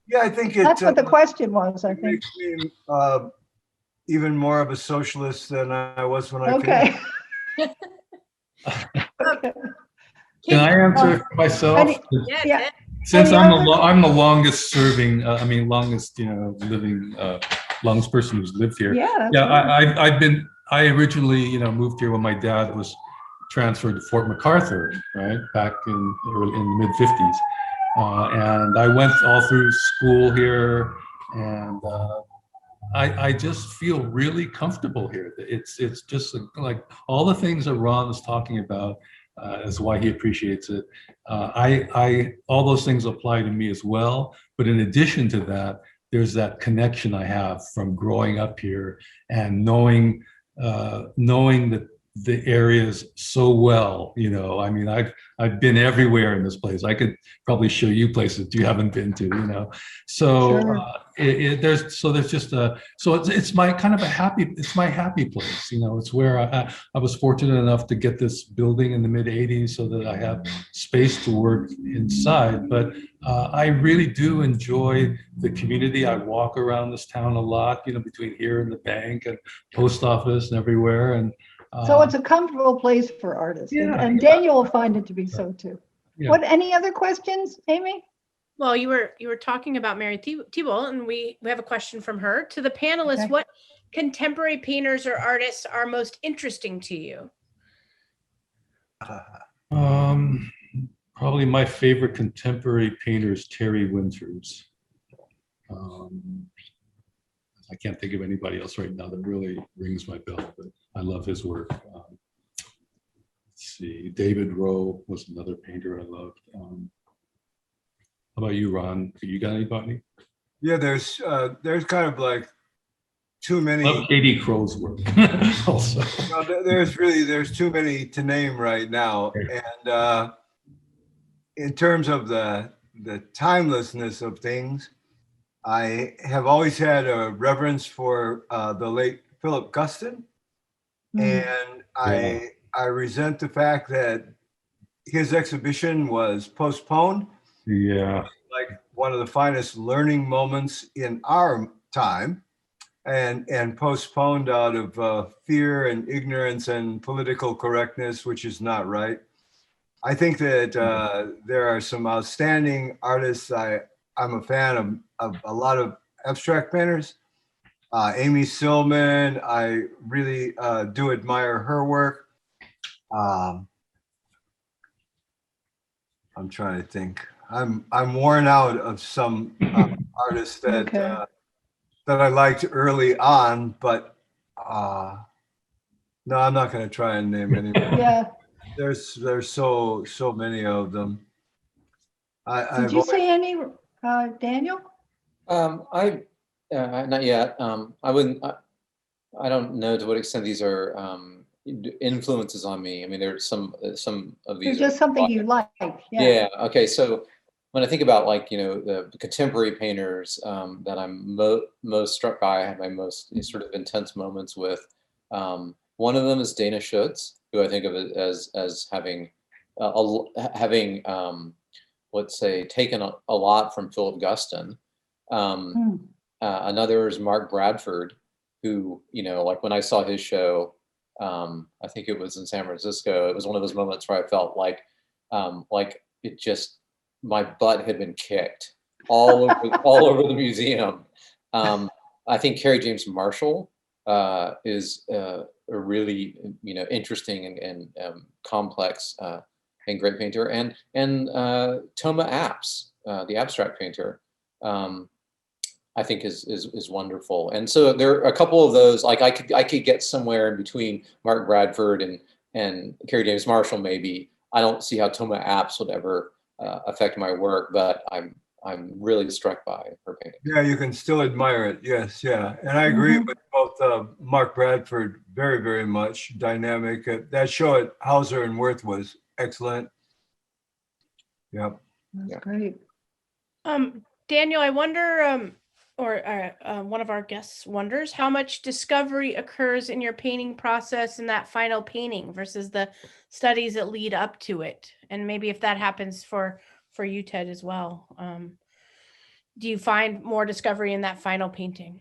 Yeah, I think it. That's what the question was, I think. Makes me even more of a socialist than I was when I Okay. came. Can I answer myself? Yeah. Since Any I'm other- the longest serving, longest, living, longest person who's lived here. Yeah. that's Yeah, right. I originally, moved here when my dad was transferred to Fort MacArthur, right, back in the mid 50s. And I went all through school here, and I just feel really comfortable here. It's just like all the things that Ron is talking about is why he appreciates it. All those things apply to me as well. But in addition to that, there's that connection I have from growing up here and knowing that the areas so well. I've been everywhere in this place. I could probably show you places you haven't been to. So Sure. it's my kind of it's my happy place. It's where I was fortunate enough to get this building in the mid 80s so that I have space to work inside. But I really do enjoy the community. I walk around this town a lot, between here and the bank and post office and everywhere. And So it's a comfortable place for artists. And Daniel will find it to be so too. Yeah. Any other questions, Amy? Well, you were talking about Mary Thibault, and we have a question from her. To the panelists, Okay. what contemporary painters or artists are most interesting to you? Probably my favorite contemporary painter is Terry Winters. I can't think of anybody else right now that really rings my bell, but I love his work. Let's see, David Rowe was another painter I loved. How about you, Ron? You got anybody? Yeah, there's kind of like too many. I love Katie Crow's work also. No, there's too many to name right now. And in terms of the timelessness of things, I have always had a reverence for the late Philip Guston, and I resent the fact that his exhibition was postponed. Yeah. Like one of the finest learning moments in our time, and postponed out of fear and ignorance and political correctness, which is not right. I think that there are some outstanding artists. I'm a fan of a lot of abstract painters. Amy Sillman, I really do admire her work. I'm trying to think. I'm worn out of some artists that that I liked early on, but no, I'm not going to try and name any. Yeah. There's so many of them. Did you say any, Daniel? I not yet. I wouldn't. I don't know to what extent these are influences on me. I mean, there's some of these. They're just something you like. Yeah. Okay. So when I think about like the contemporary painters that I'm most struck by, I have my most sort of intense moments with. One of them is Dana Schutz, who I think of as having having let's say taken a lot from Philip Guston. Another is Mark Bradford, who, like when I saw his show, I think it was in San Francisco, it was one of those moments where I felt like it just, my butt had been kicked all over the museum. I think Kerry James Marshall is a really, interesting and complex and great painter, and Toma Apps, the abstract painter. I think is wonderful. And so there are a couple of those, like I could get somewhere in between Mark Bradford and Kerry James Marshall maybe. I don't see how Toma Apps would ever affect my work, but I'm really struck by her painting. Yeah, you can still admire it. Yes, yeah. And I agree with both Mark Bradford very, very much. Dynamic. That show at Hauser and Wirth was excellent. Yep. That's great. Daniel, I wonder, or one of our guests wonders, how much discovery occurs in your painting process in that final painting versus the studies that lead up to it, and maybe if that happens for you, Ted, as well. Do you find more discovery in that final painting?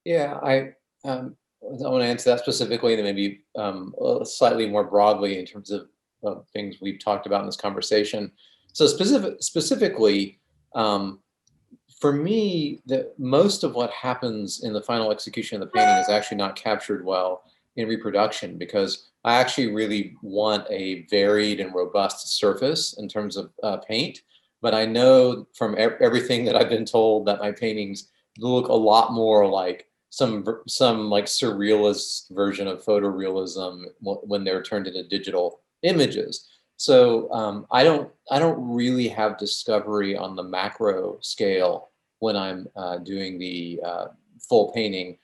Yeah, I want to answer that specifically, and then maybe slightly more broadly in terms of things we've talked about in this conversation. So specifically, for me, most of what happens in the final execution of the painting is actually not captured well in reproduction, because I actually really want a varied and robust surface in terms of paint. But I know from everything that I've been told that my paintings look a lot more like some like surrealist version of photorealism when they're turned into digital images. So I don't really have discovery on the macro scale when I'm doing the full painting.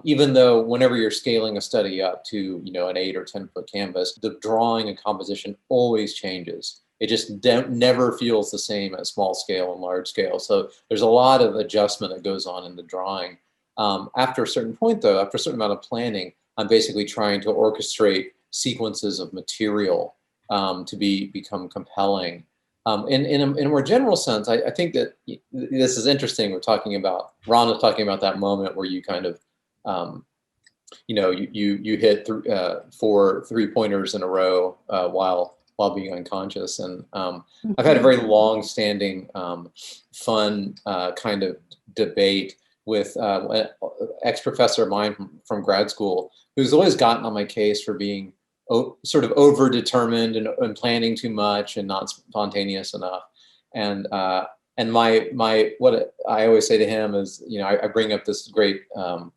Even though whenever you're scaling a study up to an 8 or 10 foot canvas, the drawing and composition always changes. It just never feels the same at small scale and large scale. So there's a lot of adjustment that goes on in the drawing. After a certain point, though, after a certain amount of planning, I'm basically trying to orchestrate sequences of material to become compelling. In a more general sense, I think that this is interesting. Ron was talking about that moment where you kind of, you hit 4 3-pointers in a row while being unconscious. And I've had a very long-standing, fun kind of debate with an ex-professor of mine from grad school, who's always gotten on my case for being sort of over-determined and planning too much and not spontaneous enough. And my what I always say to him is, I bring up this great Holbein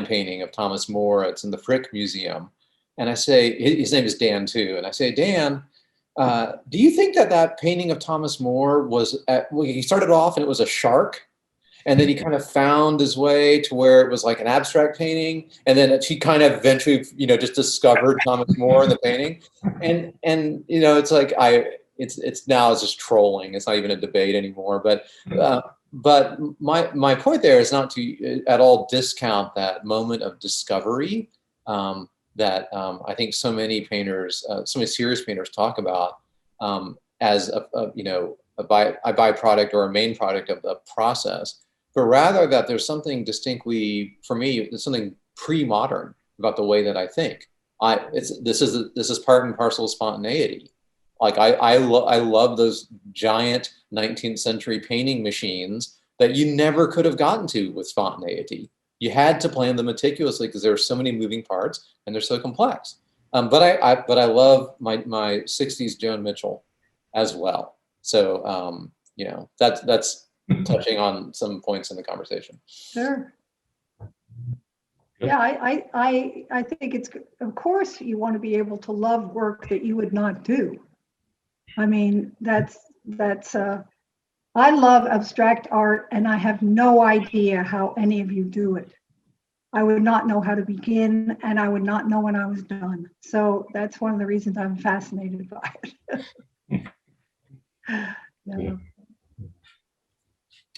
painting of Thomas More. It's in the Frick Museum. And I say, his name is Dan too. And I say, Dan, do you think that painting of Thomas More was he started off and it was a shark, and then he kind of found his way to where it was like an abstract painting, and then he kind of eventually, just discovered Thomas More in the painting, and it's like it's now just trolling. It's not even a debate anymore. But but my point there is not to at all discount that moment of discovery that I think so many painters, so many serious painters talk about as a byproduct or a main product of the process, but rather that there's something distinctly, for me, there's something pre-modern about the way that I think. This is part and parcel of spontaneity. Like I love those giant 19th century painting machines that you never could have gotten to with spontaneity. You had to plan them meticulously because there are so many moving parts and they're so complex. But I love my 60s Joan Mitchell as well. So that's touching on some points in the conversation. Sure. Yeah, I think it's, of course, you want to be able to love work that you would not do. I mean, I love abstract art, and I have no idea how any of you do it. I would not know how to begin, and I would not know when I was done. So that's one of the reasons I'm fascinated by it. Yeah.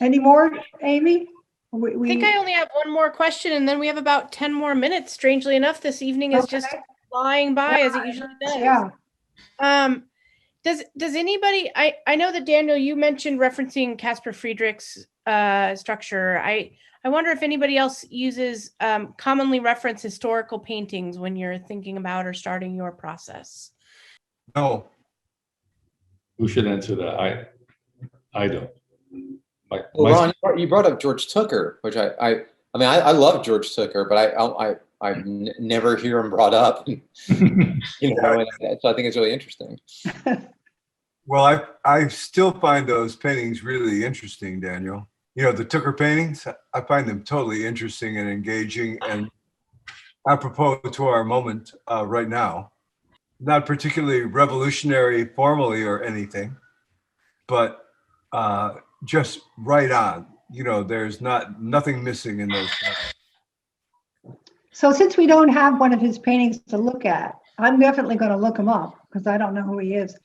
Any more, Amy? I think I only have one more question, and then we have about 10 more minutes. Strangely enough, this evening is just flying by as it usually does. Yeah. Does anybody, I know that Daniel, you mentioned referencing Caspar Friedrich's structure. I wonder if anybody else uses commonly reference historical paintings when you're thinking about or starting your process. No. Who should answer that? I don't. Well, Ron, you brought up George Tucker, which I love George Tucker, but I never hear him brought up. So I think it's really interesting. Well, I still find those paintings really interesting, Daniel. The Tucker paintings, I find them totally interesting and engaging and apropos to our moment right now. Not particularly revolutionary formally or anything, but just right on. There's nothing missing in those paintings. So since we don't have one of his paintings to look at, I'm definitely going to look him up because I don't know who he is.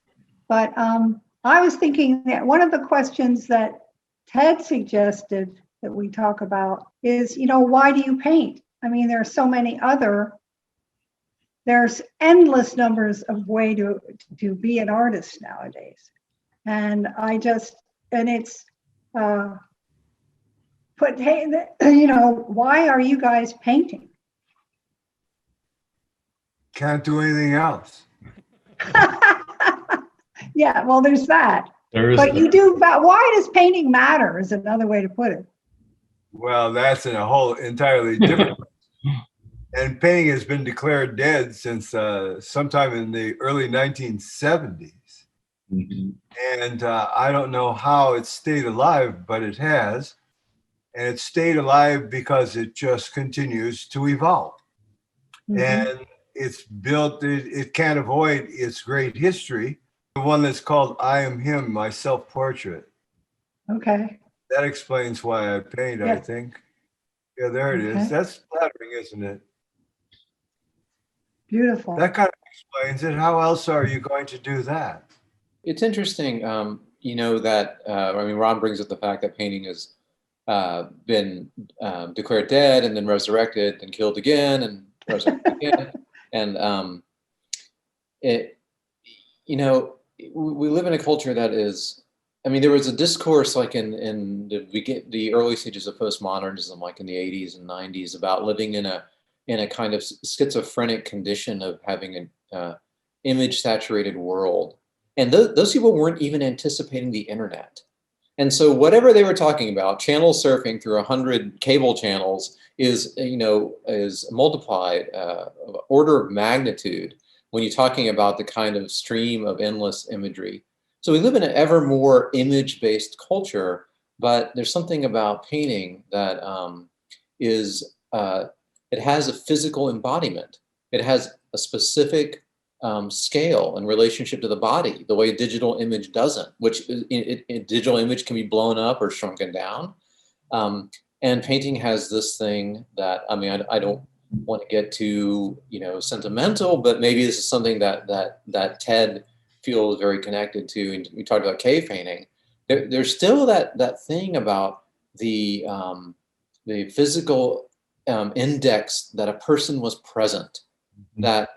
But I was thinking that one of the questions that Ted suggested that we talk about is, why do you paint? I mean, there are so many there's endless numbers of ways to be an artist nowadays. And it's why are you guys painting? Can't do anything else. Yeah, well, there's that. But you do, why does painting matter is another way to put it. Well, that's in a whole entirely different and painting has been declared dead since sometime in the early 1970s. Mm-hmm. And I don't know how it stayed alive, but it has. And it stayed alive because it just continues to evolve. Mm-hmm. And it's built, it can't avoid its great history. The one that's called I Am Him, my self-portrait. Okay. That explains why I paint, yeah. I think. Yeah, there it is. That's flattering, isn't it? Beautiful. That kind of explains it. How else are you going to do that? It's interesting, that, Ron brings up the fact that painting has been declared dead and then resurrected and killed again and resurrected again. And we live in a culture that is, there was a discourse like in the early stages of postmodernism, like in the 80s and 90s, about living in a kind of schizophrenic condition of having an image-saturated world. And those people weren't even anticipating the internet. And so whatever they were talking about, channel surfing through 100 cable channels is multiplied order of magnitude when you're talking about the kind of stream of endless imagery. So we live in an ever more image-based culture, but there's something about painting that it has a physical embodiment. It has a specific scale in relationship to the body, the way a digital image doesn't, which digital image can be blown up or shrunken down. And painting has this thing that, I don't want to get too, sentimental, but maybe this is something that Ted feels very connected to. And we talked about cave painting, there's still that thing about the physical index that a person was present. That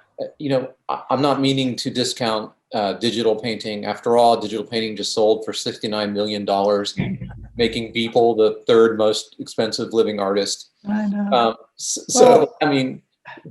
I'm not meaning to discount digital painting. After all, digital painting just sold for $69 million, making people the third most expensive living artist. I know. So I mean,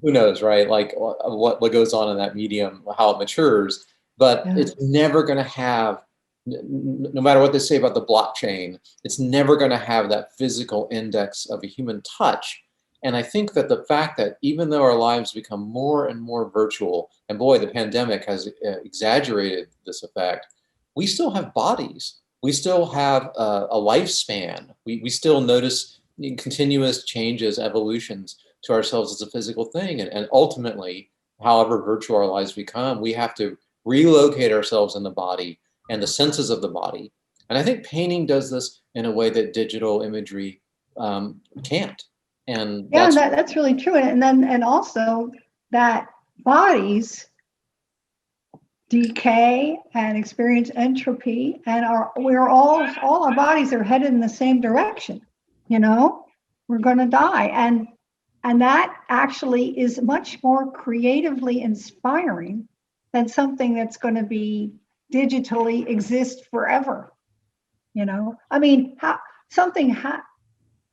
who knows, right? Like what goes on in that medium, how it matures, but Yeah. it's never going to have, no matter what they say about the blockchain, it's never going to have that physical index of a human touch. And I think that the fact that even though our lives become more and more virtual, and boy, the pandemic has exaggerated this effect, we still have bodies. We still have a lifespan. We still notice continuous changes, evolutions to ourselves as a physical thing. And ultimately, however virtual our lives become, we have to relocate ourselves in the body and the senses of the body. And I think painting does this in a way that digital imagery can't. And Yeah, that's that's really true. And also that bodies decay and experience entropy, and we're all our bodies are headed in the same direction. We're going to die, and that actually is much more creatively inspiring than something that's going to be digitally exist forever. I mean,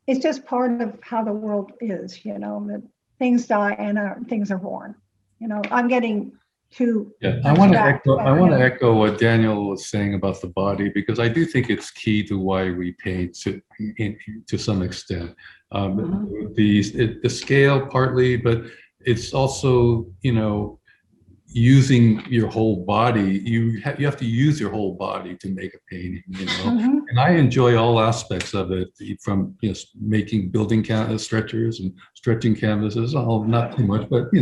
it's just part of how the world is. That things die and things are born. I'm getting too. Yeah, I want to echo. I want to Yeah. echo what Daniel was saying about the body, because I do think it's key to why we paint to some extent. The scale partly, but it's also using your whole body. You have to use your whole body to make a painting. And I enjoy all aspects of it, from building stretchers and stretching canvases. Not too much, but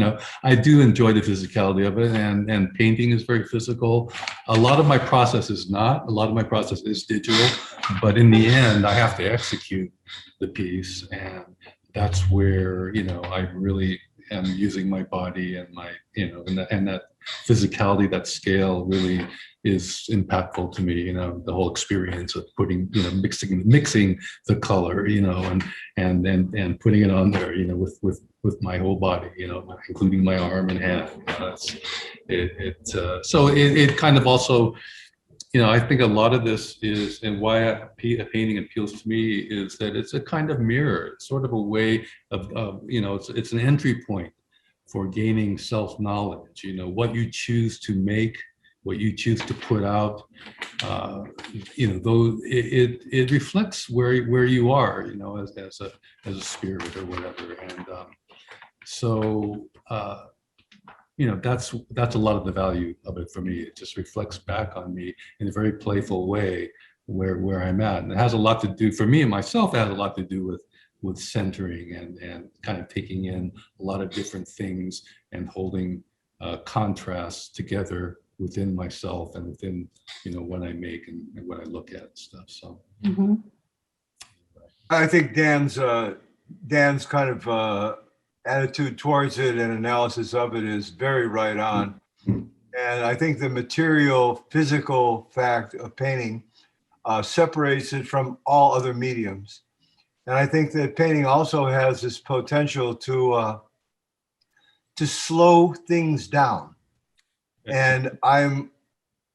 I do enjoy the physicality of it, and painting is very physical. A lot of my process is not. A lot of my process is digital, but in the end, I have to execute the piece, and that's where I really am using my body and my and that physicality, that scale really is impactful to me. The whole experience of putting mixing the color, and putting it on there, with my whole body, including my arm and hand. So it kind of also, I think a lot of this is, and why a painting appeals to me, is that it's a kind of mirror. It's sort of a way of it's an entry point for gaining self-knowledge. What you choose to make, what you choose to put out, though it reflects where you are, as a spirit or whatever. And so that's a lot of the value of it for me. It just reflects back on me in a very playful way where I'm at. And it has a lot to do, for me and myself, it has a lot to do with centering and kind of taking in a lot of different things and holding contrasts together within myself and within what I make and what I look at and stuff. So I think Dan's kind of attitude towards it and analysis of it is very right on. And I think the material, physical fact of painting separates it from all other mediums. And I think that painting also has this potential to slow things down. And I'm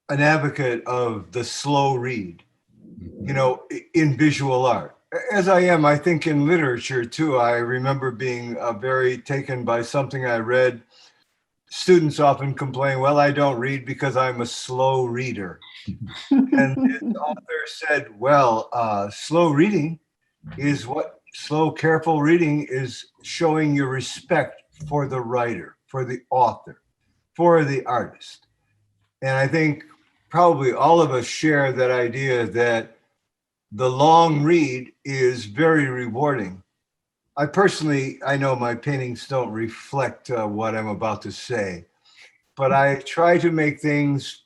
an advocate of the slow read, in visual art. As I am, I think, in literature too. I remember being very taken by something I read. Students often complain, well, I don't read because I'm a slow reader. And the author said, well, slow careful reading is showing your respect for the writer, for the author, for the artist. And I think probably all of us share that idea that the long read is very rewarding. I know my paintings don't reflect what I'm about to say, but I try to make things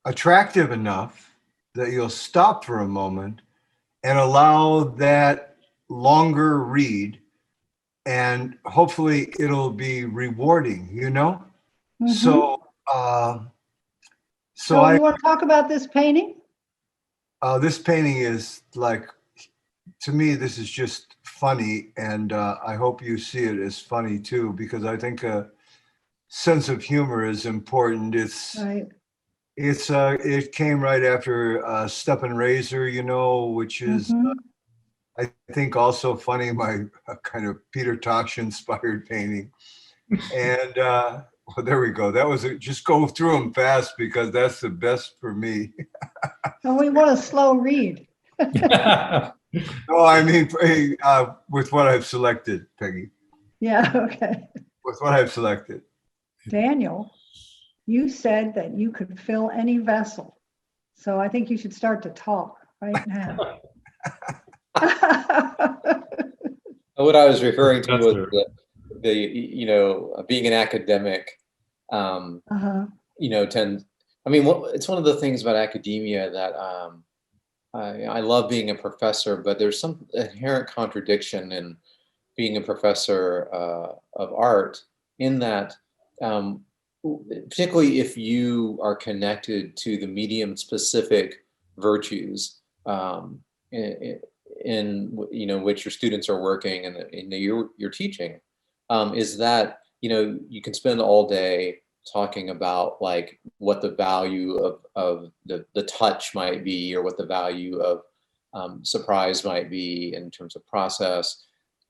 attractive enough that you'll stop for a moment and allow that longer read, and hopefully it'll be rewarding, So So you want to talk about this painting? This painting is like, to me, this is just funny, and I hope you see it as funny too, because I think a sense of humor is important. Right. It came right after Step and Razor, which is Mhm. I think also funny, my kind of Peter Tosh inspired painting. And well, there we go. That was just go through them fast because that's the best for me. And we want a slow read. No, I mean, with what I've selected, Peggy, Yeah, okay. with what I've selected. Daniel, you said that you could fill any vessel. So I think you should start to talk right now. What I was referring to was Professor. being an academic, Uh-huh. it's one of the things about academia that I love being a professor, but there's some inherent contradiction in being a professor of art in that, particularly if you are connected to the medium specific virtues in which your students are working and you're teaching, is that you can spend all day talking about like what the value of the touch might be, or what the value of surprise might be in terms of process.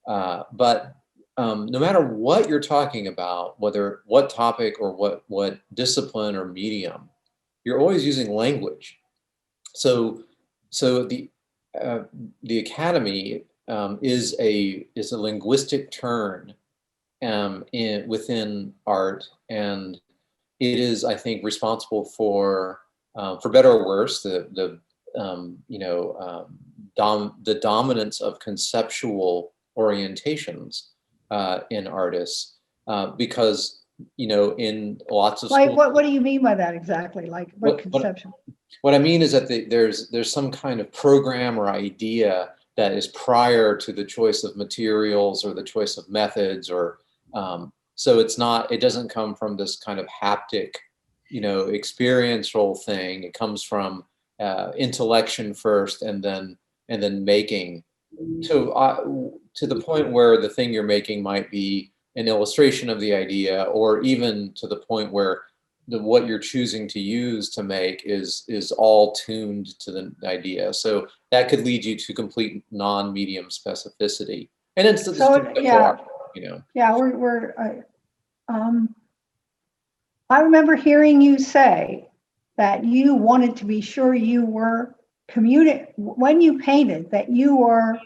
But no matter what you're talking about, whether what topic or what discipline or medium, you're always using language. So uh, the academy is a linguistic turn within art, and it is, I think, responsible for better or worse, the dominance of conceptual orientations in artists, because in lots of Like, schools. what do you mean by that exactly? Like, what conception? What I mean is that there's some kind of program or idea that is prior to the choice of materials or the choice of methods, or so it doesn't come from this kind of haptic, experiential thing. It comes from intellection first, and then making, to the point where the thing you're making might be an illustration of the idea, or even to the point where what you're choosing to use to make is all tuned to the idea. So that could lead you to complete non-medium specificity. And it's the So, yeah, art. I remember hearing you say that you wanted to be sure you were when you painted, that you were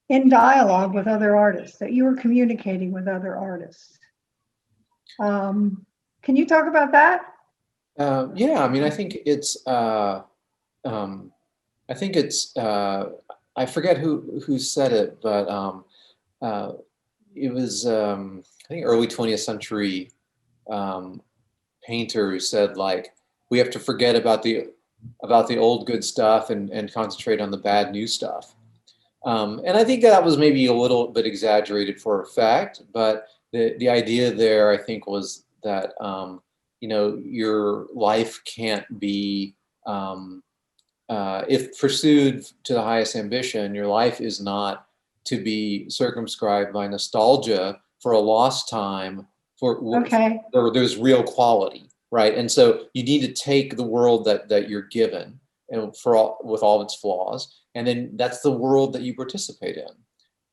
in dialogue with other artists, that you were communicating with other artists. Can you talk about that? Yeah, I mean, I think it's I forget who said it, but it was I think early 20th century painter who said, like, we have to forget about the old good stuff and concentrate on the bad new stuff. And I think that was maybe a little bit exaggerated for effect, but the idea there, I think, was that your life can't be, if pursued to the highest ambition, your life is not to be circumscribed by nostalgia for a lost time. Okay. There's real quality, right? And so you need to take the world that you're given, and with all of its flaws, and then that's the world that you participate in.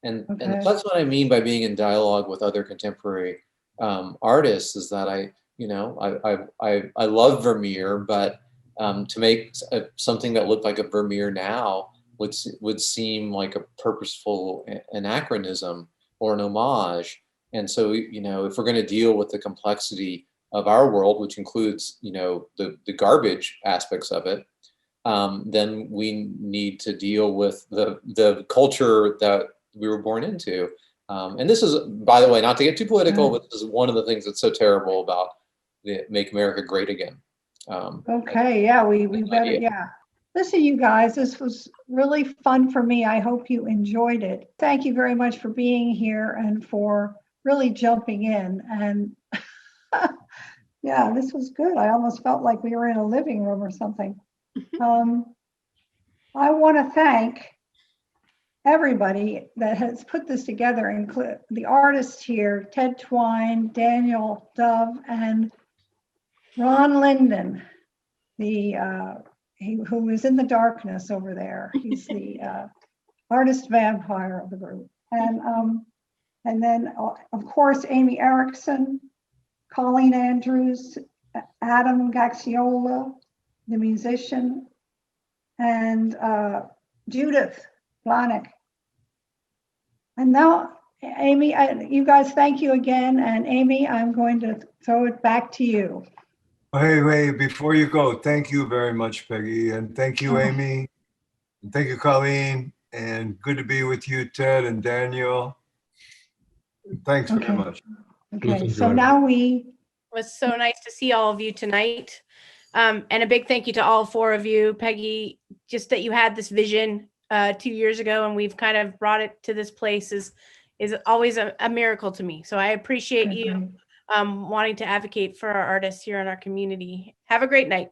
And that's what I mean by being in dialogue with other contemporary artists, is that I love Vermeer, but to make something that looked like a Vermeer now would seem like a purposeful anachronism or an homage. And so, if we're going to deal with the complexity of our world, which includes, the garbage aspects of it, then we need to deal with the culture that we were born into. And this is, by the way, not to get too political, but this is one of the things that's so terrible about the Make America Great Again. Okay, yeah, we better, yeah. Listen, you guys, this was really fun for me. I hope you enjoyed it. Thank you very much for being here and for really jumping in. And yeah, this was good. I almost felt like we were in a living room or something. I want to thank everybody that has put this together, include the artists here, Ted Twine, Daniel Dove, and Ron Linden, who is in the darkness over there. He's the artist vampire of the group. And then, of course, Amy Erickson, Colleen Andrews, Adam Gaxiola, the musician, and Judith Blahnik. And now, Amy, you guys, thank you again. And Amy, I'm going to throw it back to you. Hey, before you go, thank you very much, Peggy. And thank you, Amy. And thank you, Colleen. And good to be with you, Ted and Daniel. Thanks very much. Okay, so now It was so nice to see all of you tonight. And a big thank you to all four of you. Peggy, just that you had this vision 2 years ago and we've kind of brought it to this place is always a miracle to me. So I appreciate you wanting to advocate for our artists here in our community. Have a great night.